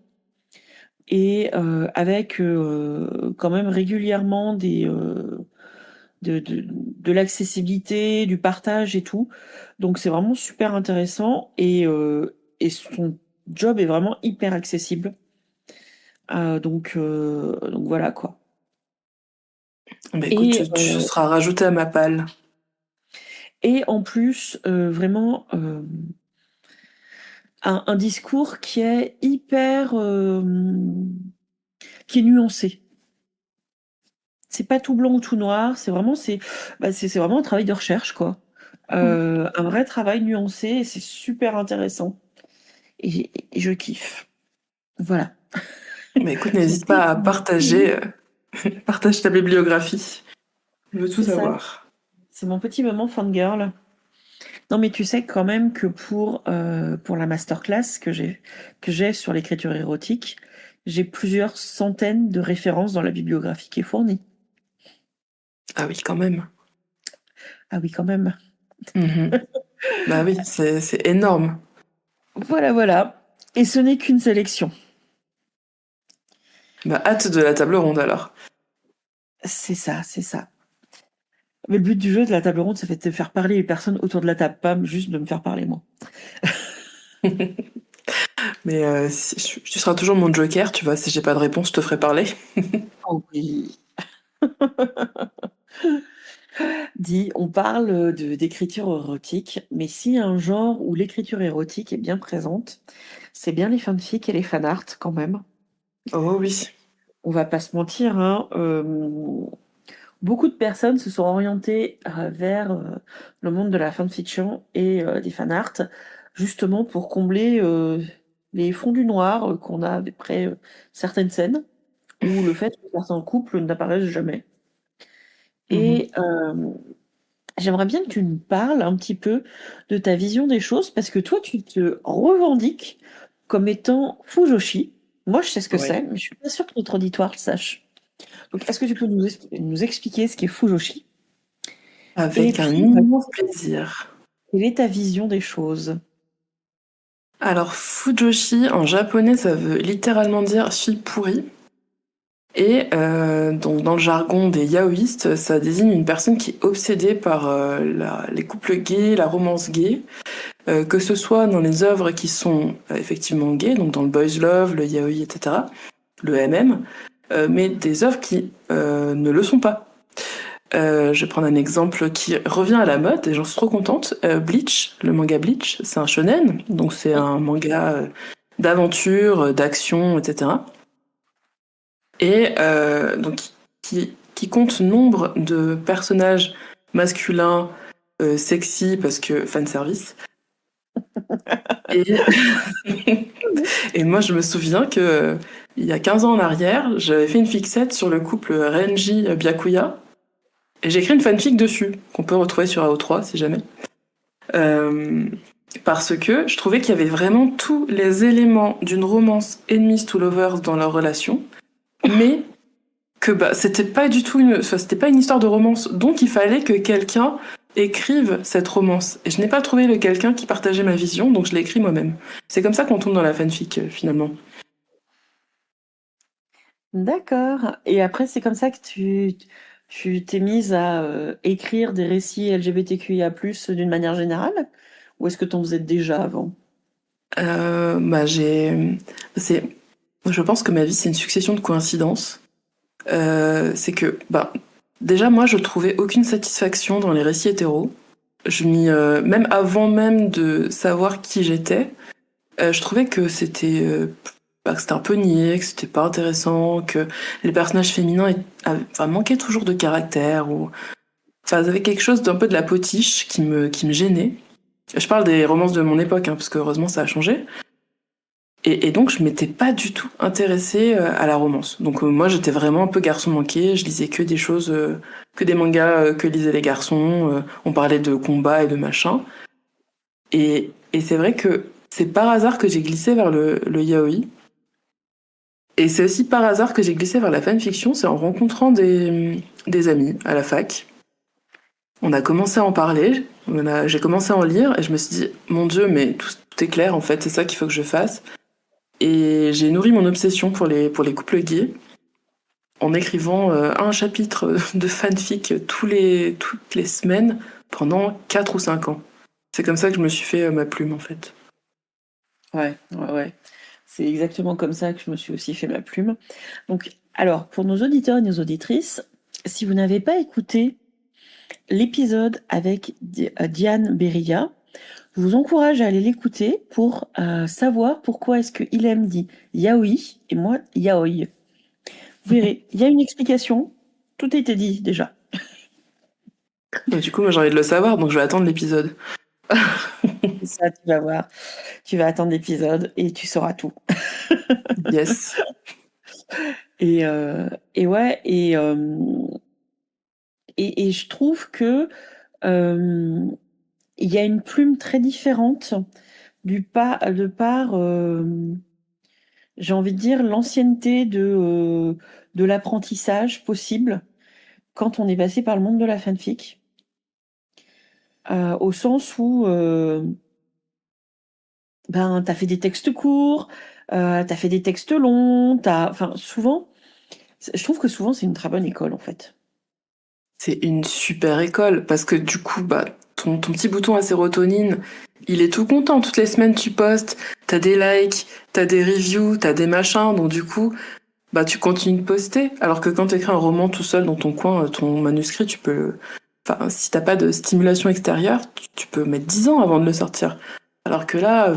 et avec, quand même régulièrement de l'accessibilité, du partage et tout. Donc c'est vraiment super intéressant et son job est vraiment hyper accessible. Donc voilà quoi. Bah écoute, Et tu seras rajouté à ma palle. en plus, vraiment, un discours qui est hyper, qui est nuancé. C'est pas tout blanc ou tout noir, c'est vraiment un travail de recherche quoi. Un vrai travail nuancé et c'est super intéressant et je kiffe. Voilà. Bah écoute, n'hésite C'était pas à partager, partage ta bibliographie. Je veux tout c'est ça, savoir. c'est mon petit moment fangirl. Non, mais tu sais quand même que pour la masterclass que j'ai sur l'écriture érotique, j'ai plusieurs centaines de références dans la bibliographie qui est fournie. Ah oui, quand même. Ah oui, quand même. Mhm. Bah oui, c'est énorme. Voilà, voilà. Et ce n'est qu'une sélection. Bah hâte de la table ronde alors. C'est ça, c'est ça. Mais le but du jeu de la table ronde, ça fait de faire parler les personnes autour de la table, pas juste de me faire parler moi. Mais tu seras toujours mon joker, tu vois, si j'ai pas de réponse, je te ferai parler. Oh oui. Dit, on parle d'écriture érotique, mais si un genre où l'écriture érotique est bien présente, c'est bien les fanfics et les fanarts quand même. Oh oui. On va pas se mentir, hein, beaucoup de personnes se sont orientées vers le monde de la fanfiction et des fanarts, justement pour combler les fonds du noir qu'on a après certaines scènes, ou le fait que certains couples n'apparaissent jamais. Et j'aimerais bien que tu nous parles un petit peu de ta vision des choses, parce que toi, tu te revendiques comme étant Fujoshi. Moi, je sais ce que Ouais. c'est, mais je suis pas sûre que notre auditoire le sache. Donc, est-ce que tu peux nous expliquer ce qu'est Fujoshi? Et Avec un puis, immense plaisir. quelle est ta vision des choses? Alors, Fujoshi, en japonais, ça veut littéralement dire fille pourrie. Et donc, dans le jargon des yaoïstes, ça désigne une personne qui est obsédée par les couples gays, la romance gay, que ce soit dans les œuvres qui sont effectivement gays, donc dans le boys love, le yaoi, etc., le MM, mais des œuvres qui ne le sont pas. Je vais prendre un exemple qui revient à la mode et j'en suis trop contente. Bleach, le manga Bleach, c'est un shonen, donc c'est un manga d'aventure, d'action, etc. Et donc qui compte nombre de personnages masculins, sexy parce que fanservice. Et, et moi je me souviens que il y a 15 ans en arrière, j'avais fait une fixette sur le couple Renji Byakuya. Et j'ai écrit une fanfic dessus, qu'on peut retrouver sur AO3 si jamais. Euh, Parce que je trouvais qu'il y avait vraiment tous les éléments d'une romance enemies to lovers dans leur relation, mais que bah c'était pas du tout c'était pas une histoire de romance, donc il fallait que quelqu'un écrive cette romance. Et je n'ai pas trouvé le quelqu'un qui partageait ma vision, donc je l'ai écrit moi-même. C'est comme ça qu'on tombe dans la fanfic finalement. D'accord. Et après, c'est comme ça que tu t'es mise à écrire des récits LGBTQIA+, d'une manière générale? Ou est-ce que tu en faisais déjà avant? Bah c'est, je pense que ma vie c'est une succession de coïncidences. C'est que, bah, déjà, moi, je trouvais aucune satisfaction dans les récits hétéros. Même avant même de savoir qui j'étais, je trouvais que que c'était un peu niais, que c'était pas intéressant, que les personnages féminins enfin, manquaient toujours de caractère enfin, ils avaient quelque chose d'un peu de la potiche qui me gênait. Je parle des romances de mon époque, hein, parce que heureusement ça a changé. Et donc, je m'étais pas du tout intéressée à la romance. Donc, moi, j'étais vraiment un peu garçon manqué. Je lisais que des choses, que des mangas que lisaient les garçons. On parlait de combat et de machin. Et c'est vrai que c'est par hasard que j'ai glissé vers le yaoi. Et c'est aussi par hasard que j'ai glissé vers la fanfiction. C'est en rencontrant des amis à la fac. On a commencé à en parler. J'ai commencé à en lire et je me suis dit, mon Dieu, mais tout est clair en fait. C'est ça qu'il faut que je fasse. Et j'ai nourri mon obsession pour les couples gays en écrivant un chapitre de fanfic toutes les semaines pendant 4 ou 5 ans. C'est comme ça que je me suis fait ma plume en fait. Ouais, ouais, ouais. C'est exactement comme ça que je me suis aussi fait ma plume. Donc, alors, pour nos auditeurs et nos auditrices, si vous n'avez pas écouté l'épisode avec Diane Berilla, je vous encourage à aller l'écouter pour savoir pourquoi est-ce que Ilem dit yaoi et moi yaoi. Vous verrez, il y a une explication. Tout a été dit déjà. Et du coup, moi j'ai envie de le savoir, donc je vais attendre l'épisode. C'est ça, tu vas voir. Tu vas attendre l'épisode et tu sauras tout. Yes. Et ouais, et je trouve que il y a une plume très différente de par, j'ai envie de dire, l'ancienneté de l'apprentissage possible quand on est passé par le monde de la fanfic. Au sens où ben, t'as fait des textes courts, t'as fait des textes longs, enfin, souvent, je trouve que souvent c'est une très bonne école en fait. C'est une super école parce que du coup, bah, ton petit bouton à sérotonine, il est tout content. Toutes les semaines, tu postes, t'as des likes, t'as des reviews, t'as des machins. Donc du coup, bah, tu continues de poster. Alors que quand t'écris un roman tout seul dans ton coin, ton manuscrit, enfin, si t'as pas de stimulation extérieure, tu peux mettre 10 ans avant de le sortir. Alors que là,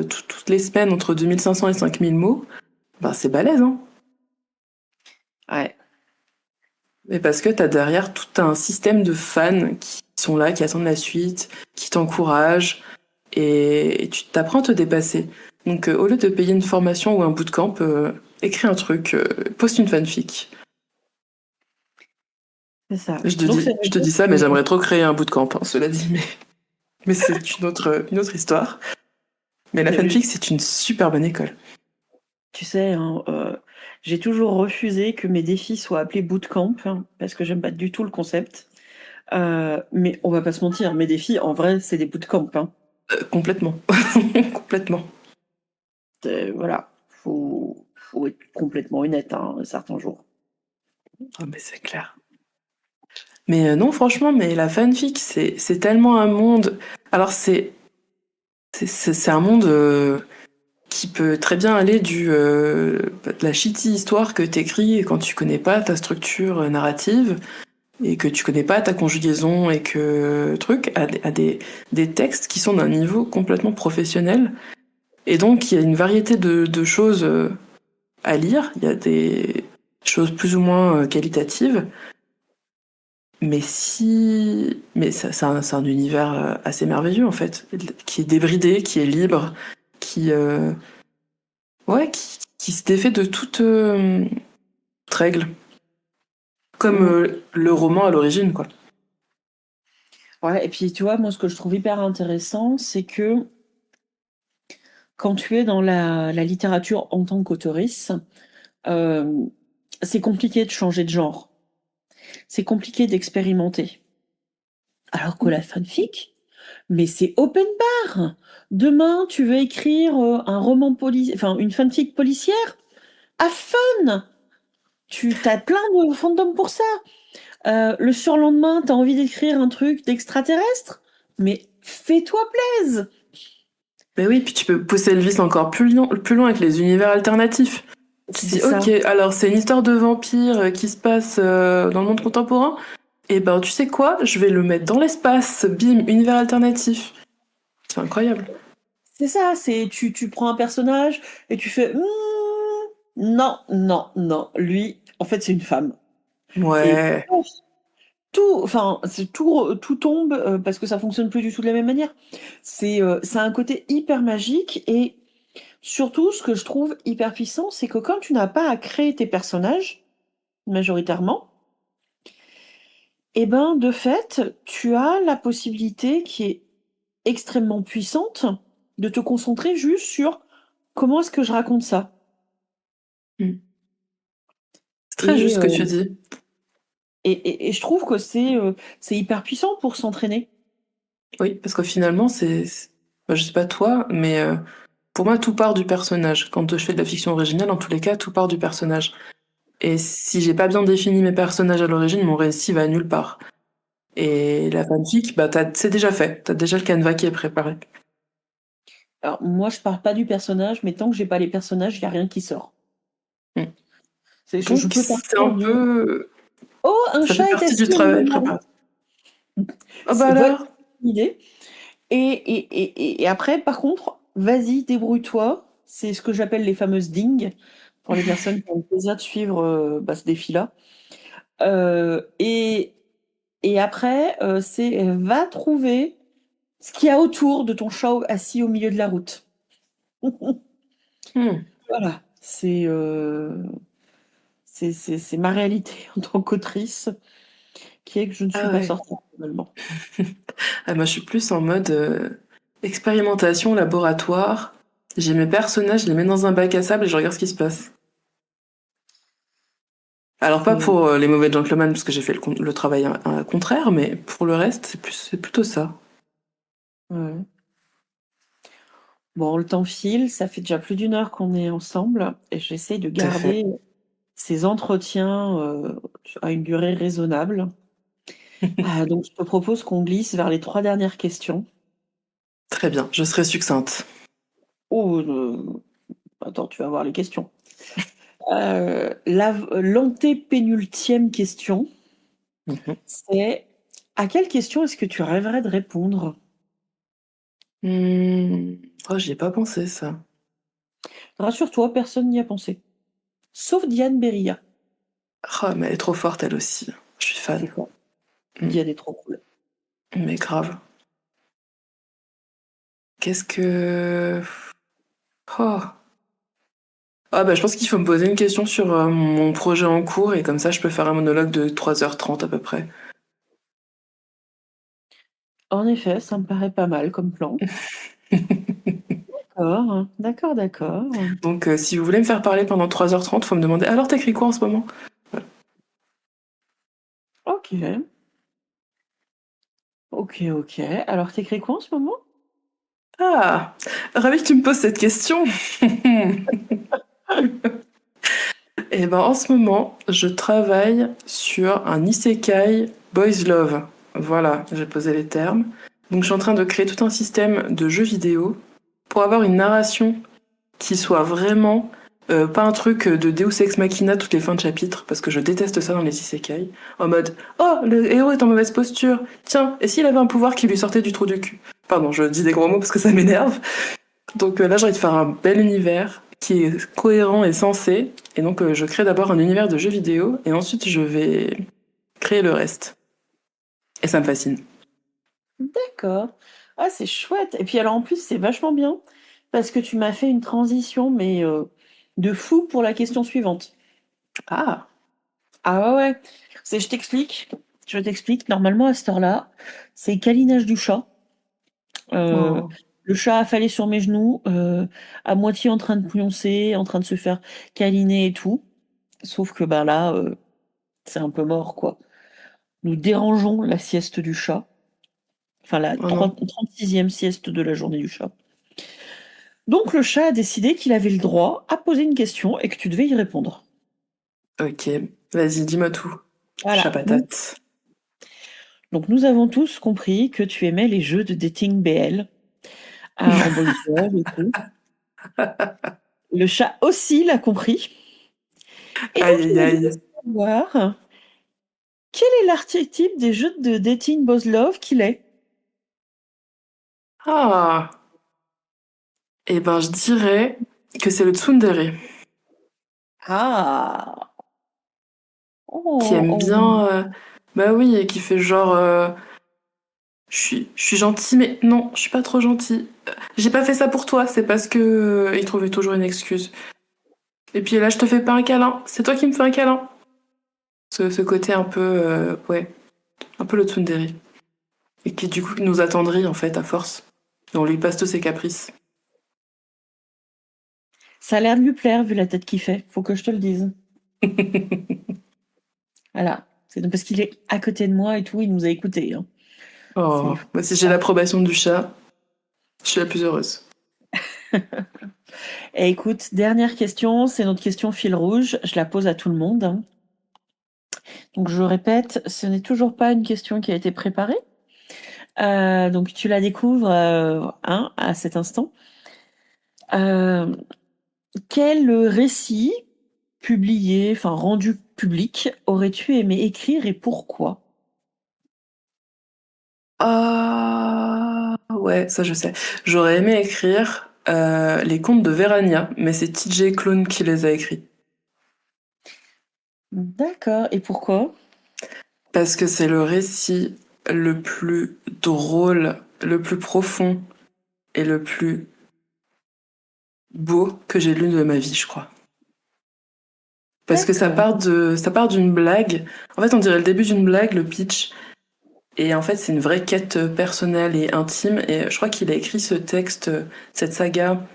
toutes les semaines, entre 2500 et 5000 mots, bah, c'est balèze, hein. Ouais. Mais parce que t'as derrière tout un système de fans qui sont là, qui attendent la suite, qui t'encouragent, et tu t'apprends à te dépasser. Donc au lieu de payer une formation ou un bootcamp, écris un truc, poste une fanfic. C'est ça. Je te Donc ça dis, veut je te dire dis ça, mais que, j'aimerais trop créer un bootcamp, hein, cela dit, mais c'est une autre histoire. Mais la fanfic, c'est une super bonne école. tu sais, hein, j'ai toujours refusé que mes défis soient appelés bootcamp, hein, parce que j'aime pas du tout le concept. Mais on va pas se mentir, mes défis, en vrai, c'est des bootcamps, hein. Complètement. Complètement. Voilà, faut être complètement honnête, hein, certains jours. Ah, mais c'est clair. Mais non, franchement, mais la fanfic, c'est tellement un monde. Alors, c'est un monde qui peut très bien aller de la shitty histoire que t'écris quand tu connais pas ta structure narrative et que tu connais pas ta conjugaison et que des textes qui sont d'un niveau complètement professionnel. Et donc, il y a une variété de choses à lire. Il y a des choses plus ou moins qualitatives. Mais c'est un univers assez merveilleux en fait, qui est débridé, qui est libre, qui, ouais, qui se défait de toute règle, comme Mmh. le roman à l'origine, quoi. Ouais, et puis tu vois, moi, ce que je trouve hyper intéressant, c'est que quand tu es dans la littérature en tant qu'auteurice, c'est compliqué de changer de genre. C'est compliqué d'expérimenter. Alors que la fanfic, mais c'est open bar. Demain, tu veux écrire un roman policier, enfin une fanfic policière, à fun. Tu as plein de fandoms pour ça. Le surlendemain, tu as envie d'écrire un truc d'extraterrestre, mais fais-toi plaisir. Mais oui, puis tu peux pousser le vice encore plus loin avec les univers alternatifs. Tu C'est dis, ça. ok, alors c'est une histoire de vampire qui se passe dans le monde contemporain. Et ben, tu sais quoi? Je vais le mettre dans l'espace. Bim, univers alternatif. C'est incroyable. C'est ça. C'est tu prends un personnage et tu fais non, non, non. Lui, en fait, c'est une femme. Et Ouais. enfin, tout tombe parce que ça fonctionne plus du tout de la même manière. Ça a un côté hyper magique et surtout, ce que je trouve hyper puissant, c'est que quand tu n'as pas à créer tes personnages, majoritairement, et ben, de fait, tu as la possibilité qui est extrêmement puissante de te concentrer juste sur comment est-ce que je raconte ça. Mm. C'est très juste Et, ce que tu dis. et je trouve que c'est hyper puissant pour s'entraîner. Oui, parce que finalement, bah, je sais pas toi, mais pour moi, tout part du personnage. Quand je fais de la fiction originale, en tous les cas, tout part du personnage. Et si j'ai pas bien défini mes personnages à l'origine, mon récit va nulle part. Et la fanfic, bah, c'est déjà fait. T'as déjà le canevas qui est préparé. Alors, moi, je parle pas du personnage, mais tant que j'ai pas les personnages, il y a rien qui sort. Mm. Je Donc, peux c'est partir un du peu. «Oh, un Ça fait chat est partie du assis au milieu travail de la route». préparé. Ah bah Voilà alors? une idée. Et après, par contre, vas-y, débrouille-toi. C'est ce que j'appelle les fameuses dings, pour les personnes qui ont le plaisir de suivre ce défi-là. Euh, et, et après, c'est va trouver ce qu'il y a autour de ton chat assis au milieu de la route. Hmm. Voilà, c'est ma réalité en tant qu'autrice, qui est que je ne suis Ah pas ouais. sortie finalement. Ah, moi, je suis plus en mode expérimentation, laboratoire. J'ai mes personnages, je les mets dans un bac à sable et je regarde ce qui se passe. Alors pas C'est- pour les mauvais gentlemen parce que j'ai fait le travail contraire, mais pour le reste, c'est plutôt ça. ouais. Bon, le temps file, ça fait déjà plus d'une heure qu'on est ensemble et j'essaie de Tout à fait. garder ces entretiens à une durée raisonnable. Donc, je te propose qu'on glisse vers les 3 dernières questions. Très bien, je serai succincte. Oh, attends, tu vas voir les questions. L'antépénultième question, Mhm. c'est à quelle question est-ce que tu rêverais de répondre? Oh, j'y ai pas pensé ça. Rassure-toi, personne n'y a pensé. Sauf Diane Berilla. Oh, mais elle est trop forte, elle aussi. Je suis fan. C'est ça. Mm. Diane est trop cool. Mais grave. Qu'est-ce que... Oh. Ah bah je pense qu'il faut me poser une question sur mon projet en cours et comme ça je peux faire un monologue de 3h30 à peu près. En effet, ça me paraît pas mal comme plan. D'accord, d'accord, d'accord. Donc si vous voulez me faire parler pendant 3h30, faut me demander alors t'écris quoi en ce moment? Ok. Ok, ok. Alors, t'écris quoi en ce moment? Ah, ravi que tu me poses cette question. Et ben en ce moment, je travaille sur un isekai boys love. Voilà, j'ai posé les termes. Donc je suis en train de créer tout un système de jeux vidéo pour avoir une narration qui soit vraiment pas un truc de Deus Ex Machina toutes les fins de chapitre, parce que je déteste ça dans les isekai. En mode, oh, le héros est en mauvaise posture. Tiens, et s'il avait un pouvoir qui lui sortait du trou du cul? Pardon, je dis des gros mots parce que ça m'énerve. Donc là, j'ai envie de faire un bel univers qui est cohérent et sensé. Et donc, je crée d'abord un univers de jeux vidéo, et ensuite, je vais créer le reste. Et ça me fascine. D'accord. Ah, c'est chouette. Et puis alors en plus, c'est vachement bien parce que tu m'as fait une transition, mais de fou pour la question suivante. Ah, Ah ouais, ouais. C'est, je t'explique. Je t'explique. Normalement, à cette heure-là, c'est câlinage du chat. Euh, oh, le chat affalé sur mes genoux, à moitié en train de pioncer, en train de se faire câliner et tout. Sauf que bah là, c'est un peu mort, quoi. Nous dérangeons la sieste du chat. Enfin, la oh non. 36e sieste de la journée du chat. Donc le chat a décidé qu'il avait le droit à poser une question et que tu devais y répondre. Ok, vas-y, dis-moi tout. Chat Voilà. patate. Donc nous avons tous compris que tu aimais les jeux de dating BL en boys love et tout. Le chat aussi l'a compris. Et Aïe donc il aïe me dit aïe. savoir quel est l'archétype des jeux de dating boys love qu'il est. Ah, eh ben je dirais que c'est le tsundere Ah. qui Oh, aime oh. bien, bah oui, et qui fait genre, je suis gentil, mais non, je suis pas trop gentil. J'ai pas fait ça pour toi, c'est parce que il trouvait toujours une excuse. Et puis là, je te fais pas un câlin, c'est toi qui me fais un câlin. Ce côté un peu, ouais, un peu le tsundere. Et qui du coup nous attendrit en fait à force. Et on lui passe tous ses caprices. Ça a l'air de lui plaire vu la tête qu'il fait, faut que je te le dise. Voilà. C'est parce qu'il est à côté de moi et tout, il nous a écoutés, hein. Oh, bah, si j'ai l'approbation du chat, je suis la plus heureuse. Et écoute, dernière question, c'est notre question fil rouge. Je la pose à tout le monde, hein. Donc je répète, ce n'est toujours pas une question qui a été préparée. Donc tu la découvres hein, à cet instant. Euh, quel récit publié, enfin rendu public, aurais-tu aimé écrire et pourquoi? Ah ouais, ça je sais. J'aurais aimé écrire les contes de Vérania, mais c'est TJ Klune qui les a écrits. D'accord, et pourquoi? Parce que c'est le récit le plus drôle, le plus profond et le plus beau que j'ai lu de ma vie, je crois. Parce que D'accord. ça part d'une blague. En fait, on dirait le début d'une blague, le pitch. Et en fait, c'est une vraie quête personnelle et intime. Et je crois qu'il a écrit ce texte, cette saga,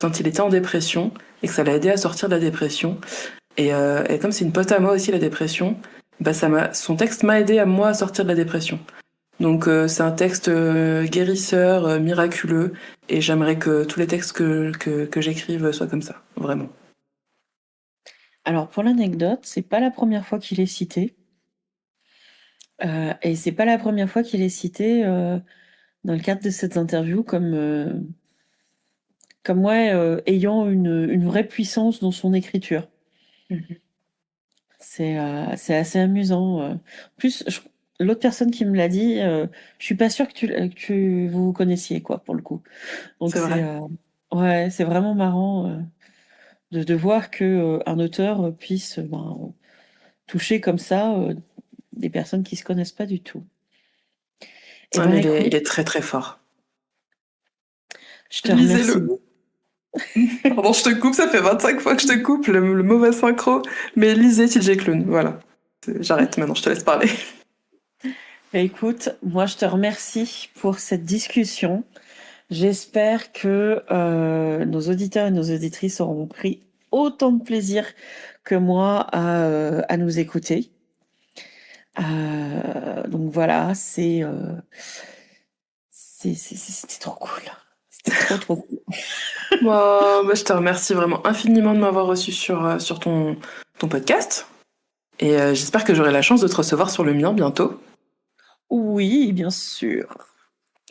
quand il était en dépression et que ça l'a aidé à sortir de la dépression. Et comme c'est une pote à moi aussi, la dépression, bah son texte m'a aidé à moi à sortir de la dépression. Donc c'est un texte guérisseur, miraculeux. Et j'aimerais que tous les textes que j'écrive soient comme ça, vraiment. Alors pour l'anecdote, c'est pas la première fois qu'il est cité. Et c'est pas la première fois qu'il est cité dans le cadre de cette interview comme ouais, ayant une vraie puissance dans son écriture. C'est assez amusant. En plus, l'autre personne qui me l'a dit, je suis pas sûre vous vous connaissiez, quoi, pour le coup. Donc C'est c'est vrai. ouais, c'est vraiment marrant de voir que un auteur puisse ben, toucher comme ça des personnes qui se connaissent pas du tout. Eh Ah, ben, mais écoute, il est très très fort. je te remercie Lisez-le. beaucoup. Pardon, je te coupe, ça fait 25 fois que je te coupe, le mauvais synchro. Mais lisez TJ Klune, voilà. J'arrête maintenant, je te laisse parler. Écoute, moi je te remercie pour cette discussion. J'espère que nos auditeurs et nos auditrices auront pris autant de plaisir que moi à nous écouter. Donc voilà, c'était trop cool. C'était trop cool. Moi, je te remercie vraiment infiniment de m'avoir reçu sur ton podcast. Et j'espère que j'aurai la chance de te recevoir sur le mien bientôt. Oui, bien sûr.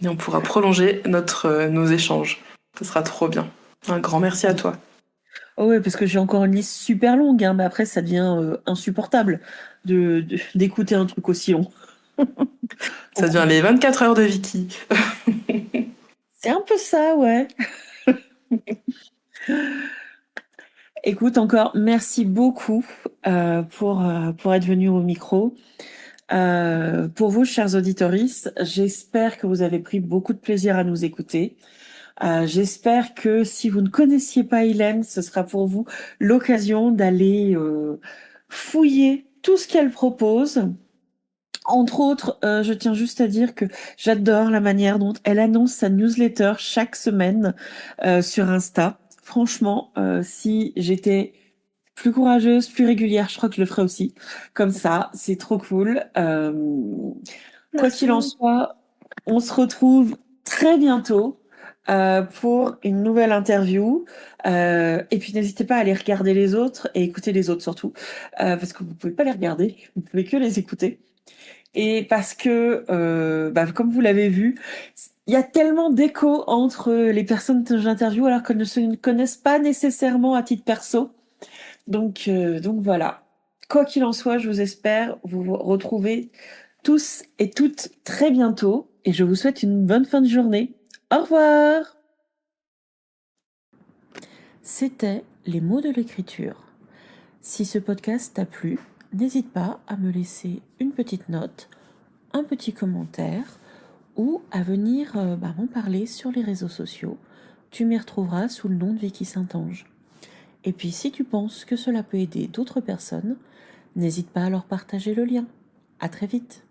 Et on pourra prolonger nos échanges. Ce sera trop bien. Un grand merci à toi. Oh ouais, parce que j'ai encore une liste super longue, hein, mais après ça devient insupportable d'écouter un truc aussi long. Ça devient les 24 heures de Vicky. C'est un peu ça, ouais. Écoute, encore merci beaucoup pour être venu au micro. Pour vous, chers auditoristes, j'espère que vous avez pris beaucoup de plaisir à nous écouter. J'espère que si vous ne connaissiez pas Hélène, ce sera pour vous l'occasion d'aller fouiller tout ce qu'elle propose. Entre autres, je tiens juste à dire que j'adore la manière dont elle annonce sa newsletter chaque semaine sur Insta. Franchement, si j'étais plus courageuse, plus régulière, je crois que je le ferais aussi. Comme ça, c'est trop cool. Quoi qu'il en Merci. soit, on se retrouve très bientôt pour une nouvelle interview. Et puis n'hésitez pas à aller regarder les autres et écouter les autres surtout, parce que vous pouvez pas les regarder, vous pouvez que les écouter. Et parce que, comme vous l'avez vu, il y a tellement d'écho entre les personnes que j'interviewe alors qu'elles ne se connaissent pas nécessairement à titre perso. Donc voilà. Quoi qu'il en soit, je vous espère vous retrouver tous et toutes très bientôt et je vous souhaite une bonne fin de journée. Au revoir. C'était les mots de l'écriture. Si ce podcast t'a plu, n'hésite pas à me laisser une petite note, un petit commentaire ou à venir m'en parler sur les réseaux sociaux. Tu m'y retrouveras sous le nom de Vicky Saint-Ange. Et puis si tu penses que cela peut aider d'autres personnes, n'hésite pas à leur partager le lien. À très vite.